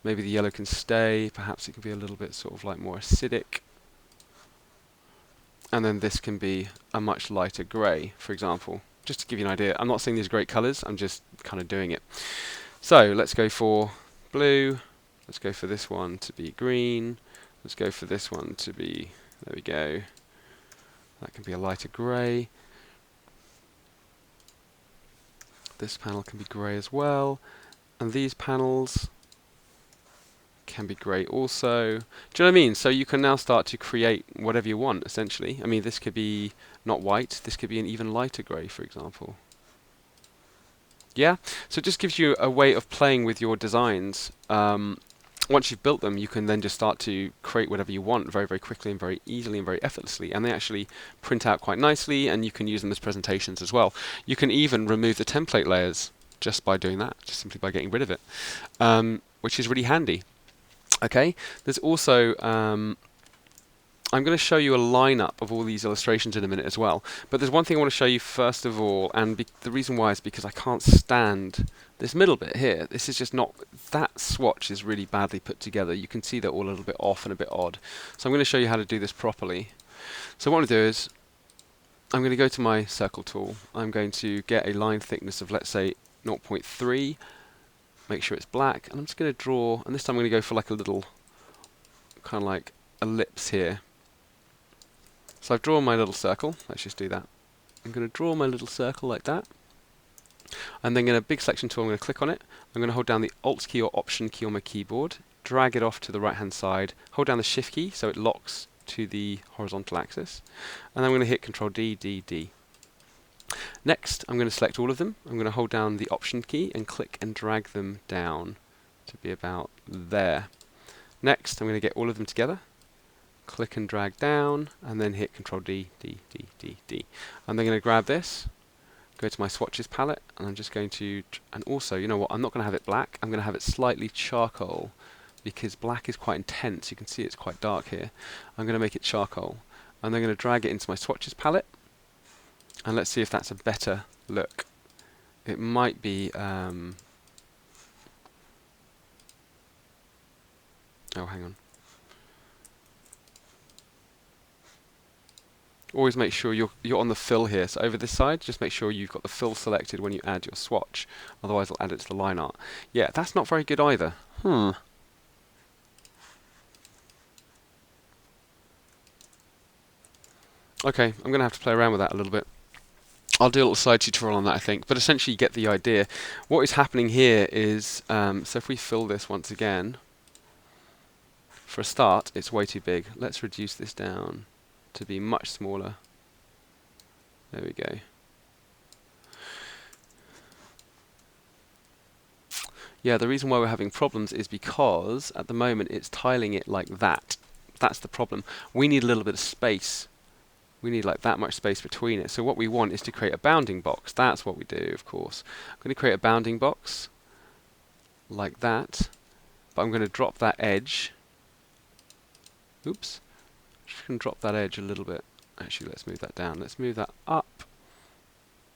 Maybe the yellow can stay. Perhaps it can be a little bit sort of like more acidic. And then this can be a much lighter grey, for example. Just to give you an idea. I'm not saying these are great colours. I'm just kind of doing it. So let's go for blue. Let's go for this one to be green. Let's go for this one to be, there we go. That can be a lighter grey. This panel can be grey as well. And these panels can be grey also. Do you know what I mean? So you can now start to create whatever you want, essentially. I mean, this could be not white. This could be an even lighter grey, for example. Yeah? So it just gives you a way of playing with your designs. Once you've built them, you can then just start to create whatever you want very, very quickly and very easily and very effortlessly. And they actually print out quite nicely, and you can use them as presentations as well. You can even remove the template layers just by doing that, just simply by getting rid of it, which is really handy. Okay, there's also, I'm going to show you a lineup of all these illustrations in a minute as well. But there's one thing I want to show you first of all, and the reason why is because I can't stand this middle bit here. This is just not, that swatch is really badly put together. You can see they're all a little bit off and a bit odd. So I'm going to show you how to do this properly. So what I'm going to do is, I'm going to go to my circle tool. I'm going to get a line thickness of, let's say, 0.3. Make sure it's black, and I'm just going to draw, and this time I'm going to go for like a little kind of like ellipse here. So I've drawn my little circle. Let's just do that. I'm going to draw my little circle like that. And then get a big selection tool, I'm going to click on it. I'm going to hold down the Alt key or Option key on my keyboard, drag it off to the right hand side, hold down the Shift key so it locks to the horizontal axis, and then I'm going to hit Control D, D, D. Next, I'm going to select all of them. I'm going to hold down the Option key and click and drag them down to be about there. Next, I'm going to get all of them together, click and drag down, and then hit Control D, D, D, D, D. I'm then going to grab this, go to my swatches palette, and I'm just going to, and also, you know what, I'm not going to have it black, I'm going to have it slightly charcoal, because black is quite intense. You can see it's quite dark here. I'm going to make it charcoal. I'm then going to drag it into my swatches palette, and let's see if that's a better look. It might be, oh, hang on. Always make sure you're on the fill here. So over this side, just make sure you've got the fill selected when you add your swatch. Otherwise, it'll add it to the line art. Yeah, that's not very good either. Okay, I'm going to have to play around with that a little bit. I'll do a little side tutorial on that, I think. But essentially, you get the idea. What is happening here is, so if we fill this once again, for a start, it's way too big. Let's reduce this down to be much smaller. There we go. Yeah, the reason why we're having problems is because at the moment it's tiling it like that. That's the problem. We need a little bit of space We need like that much space between it. So what we want is to create a bounding box. That's what we do, of course. I'm going to create a bounding box like that, but I'm going to drop that edge. Oops. Just going to drop that edge a little bit. Actually, let's move that down. Let's move that up.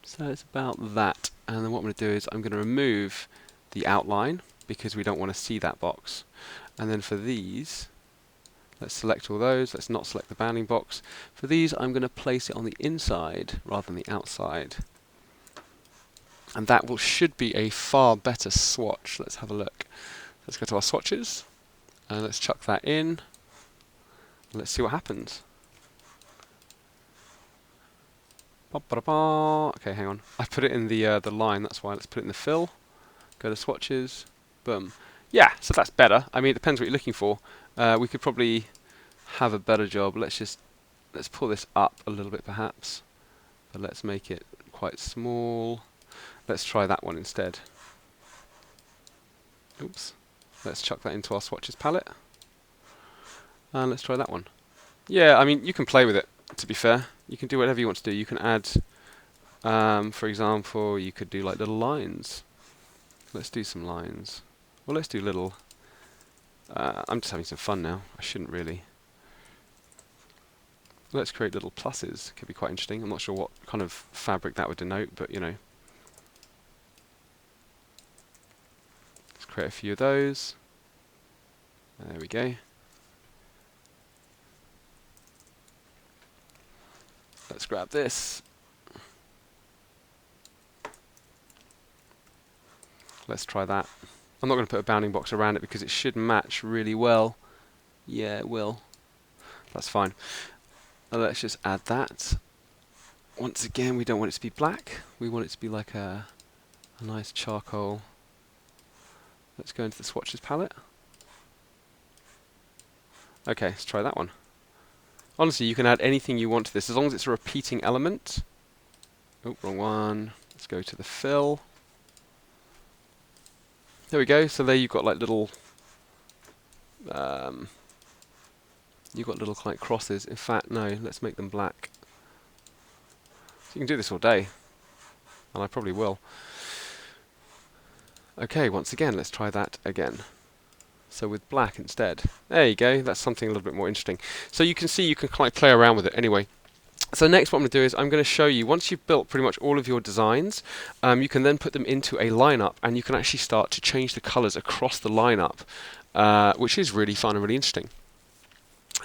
So it's about that. And then what I'm going to do is I'm going to remove the outline because we don't want to see that box. And then for these, let's select all those. Let's not select the bounding box. For these, I'm going to place it on the inside rather than the outside. And that should be a far better swatch. Let's have a look. Let's go to our swatches and let's chuck that in. Let's see what happens. Okay, hang on. I put it in the line, that's why. Let's put it in the fill. Go to swatches. Boom. Yeah, so that's better. I mean, it depends what you're looking for. We could probably have a better job. Let's pull this up a little bit perhaps. But let's make it quite small. Let's try that one instead. Oops. Let's chuck that into our swatches palette. And let's try that one. Yeah, I mean, you can play with it, to be fair. You can do whatever you want to do. You can add, for example, you could do like little lines. Let's do some lines. Well, let's do little... I'm just having some fun now. I shouldn't really. Let's create little pluses. Could be quite interesting. I'm not sure what kind of fabric that would denote, but you know. Let's create a few of those. There we go. Let's grab this. Let's try that. I'm not going to put a bounding box around it because it should match really well. Yeah, it will. That's fine. Let's just add that. Once again, we don't want it to be black. We want it to be like a nice charcoal. Let's go into the swatches palette. Okay, let's try that one. Honestly, you can add anything you want to this, as long as it's a repeating element. Oh, wrong one. Let's go to the fill. There we go. So there you've got like little, you've got little like crosses. In fact, no, let's make them black. So you can do this all day, and I probably will. Okay, once again, let's try that again. So with black instead. There you go, that's something a little bit more interesting. So you can see you can kind of play around with it anyway. So next what I'm going to do is I'm going to show you, once you've built pretty much all of your designs, you can then put them into a lineup and you can actually start to change the colours across the lineup, which is really fun and really interesting.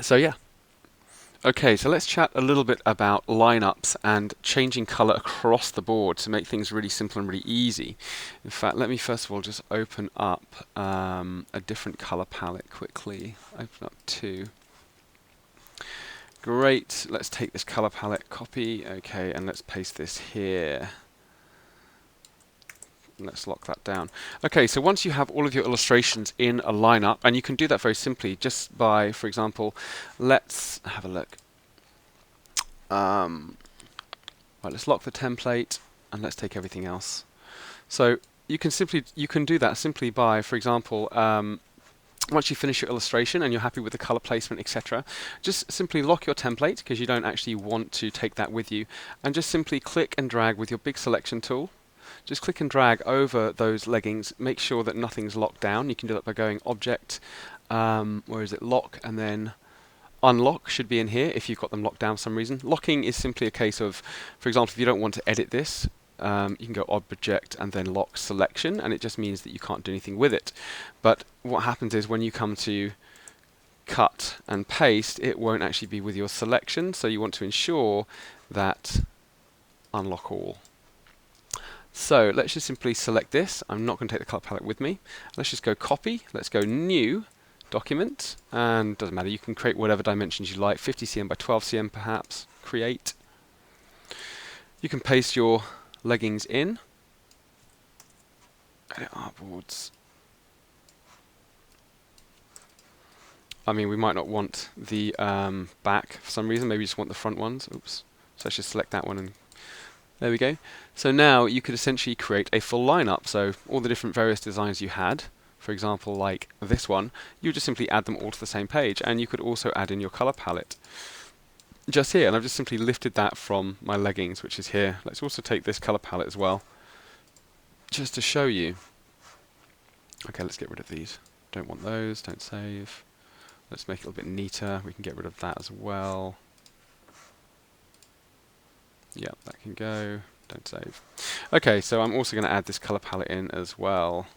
So yeah. Okay, so let's chat a little bit about lineups and changing colour across the board to make things really simple and really easy. In fact, let me first of all just open up a different colour palette quickly. Open up two. Great, let's take this colour palette, copy, okay, and let's paste this here. Let's lock that down. Okay, so once you have all of your illustrations in a lineup, and you can do that very simply just by, for example, let's have a look. Right, let's lock the template and let's take everything else. So you can do that simply by, for example, once you finish your illustration and you're happy with the color placement, etc., just simply lock your template because you don't actually want to take that with you, and just simply click and drag with your big selection tool. Just click and drag over those leggings. Make sure that nothing's locked down. You can do that by going Object, where is it, Lock, and then Unlock should be in here if you've got them locked down for some reason. Locking is simply a case of, for example, if you don't want to edit this, you can go Object and then Lock Selection, and it just means that you can't do anything with it. But what happens is when you come to cut and paste, it won't actually be with your selection, so you want to ensure that Unlock All. So let's just simply select this. I'm not going to take the color palette with me. Let's just go copy. Let's go new document, and doesn't matter, you can create whatever dimensions you like, 50 cm by 12 cm perhaps. Create. You can paste your leggings in. Edit artboards. I mean, we might not want the back for some reason, maybe we just want the front ones. Oops. So let's just select that one and there we go. So now you could essentially create a full lineup. So all the different various designs you had, for example, like this one, you just simply add them all to the same page, and you could also add in your color palette. just here, and I've just simply lifted that from my leggings, which is here. Let's also take this color palette as well, just to show you. Okay, let's get rid of these. Don't want those, don't save. Let's make it a little bit neater. We can get rid of that as well. Yep, that can go. Don't save. Okay, so I'm also going to add this color palette in as well.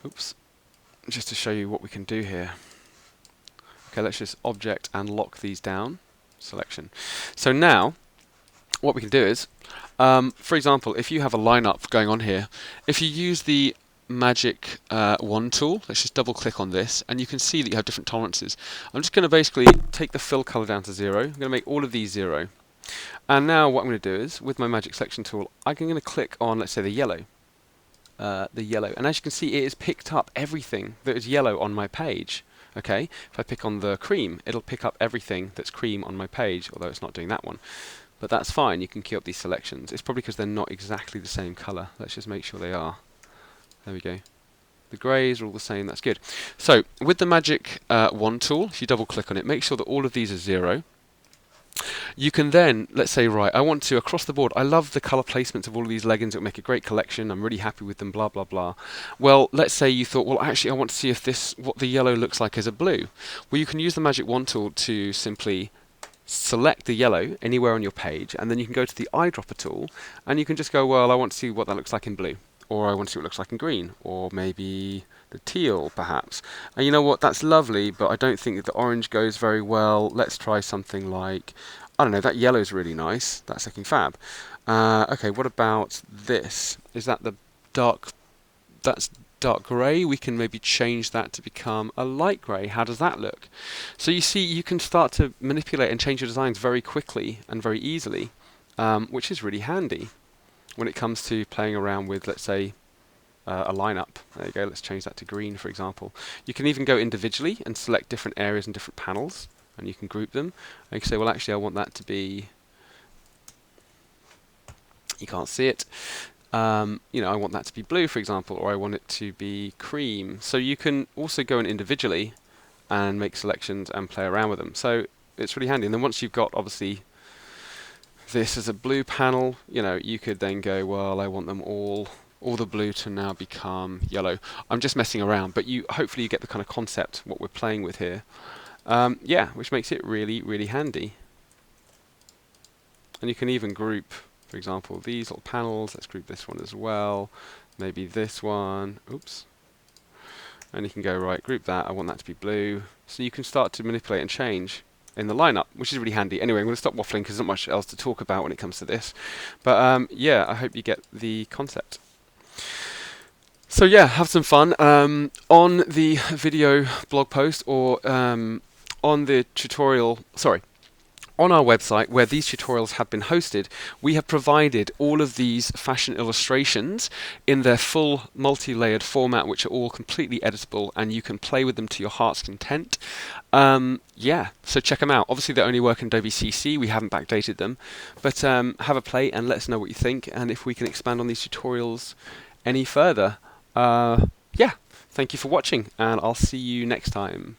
Oops. Just to show you what we can do here. Okay, let's just object and lock these down. Selection. So now, what we can do is, for example, if you have a lineup going on here, if you use the Magic Wand tool, let's just double click on this, and you can see that you have different tolerances. I'm just going to basically take the fill color down to 0. I'm going to make all of these 0. And now what I'm going to do is, with my Magic Selection tool, I'm going to click on, let's say, the yellow. And as you can see, it has picked up everything that is yellow on my page. Okay, if I pick on the cream, it'll pick up everything that's cream on my page, although it's not doing that one. But that's fine, you can keep up these selections. It's probably because they're not exactly the same color. Let's just make sure they are. There we go. The greys are all the same, that's good. So, with the Magic Wand tool, if you double click on it, make sure that all of these are 0. You can then, let's say, right, I want to, across the board, I love the color placements of all of these leggings, it'll make a great collection, I'm really happy with them, blah, blah, blah. Well, let's say you thought, well, actually, I want to see if this, what the yellow looks like as a blue. Well, you can use the Magic Wand tool to simply select the yellow anywhere on your page, and then you can go to the eyedropper tool, and you can just go, well, I want to see what that looks like in blue, or I want to see what it looks like in green, or maybe the teal, perhaps. And you know what, that's lovely, but I don't think that the orange goes very well. Let's try something like, I don't know, that yellow's really nice. That's looking fab. Okay, what about this? Is that the dark, that's dark grey? We can maybe change that to become a light grey. How does that look? So you see, you can start to manipulate and change your designs very quickly and very easily, which is really handy when it comes to playing around with, let's say, a lineup. There you go, let's change that to green, for example. You can even go individually and select different areas and different panels, and you can group them. And you can say, well, actually, I want that to be, you can't see it, you know, I want that to be blue, for example, or I want it to be cream. So you can also go in individually and make selections and play around with them. So it's really handy. And then once you've got, obviously, this as a blue panel, you know, you could then go, well, I want them all the blue to now become yellow. I'm just messing around, but hopefully you get the kind of concept, what we're playing with here. Yeah, which makes it really, really handy. And you can even group, for example, these little panels. Let's group this one as well. Maybe this one. Oops. And you can go, right, group that. I want that to be blue. So you can start to manipulate and change in the lineup, which is really handy. Anyway, I'm going to stop waffling because there's not much else to talk about when it comes to this. But yeah, I hope you get the concept. So yeah, have some fun. On the video blog post or on the tutorial, sorry, on our website where these tutorials have been hosted, we have provided all of these fashion illustrations in their full multi-layered format, which are all completely editable, and you can play with them to your heart's content. Yeah, so check them out. Obviously, they only work in Adobe CC. We haven't backdated them, but have a play and let us know what you think, and if we can expand on these tutorials any further. Yeah, thank you for watching, and I'll see you next time.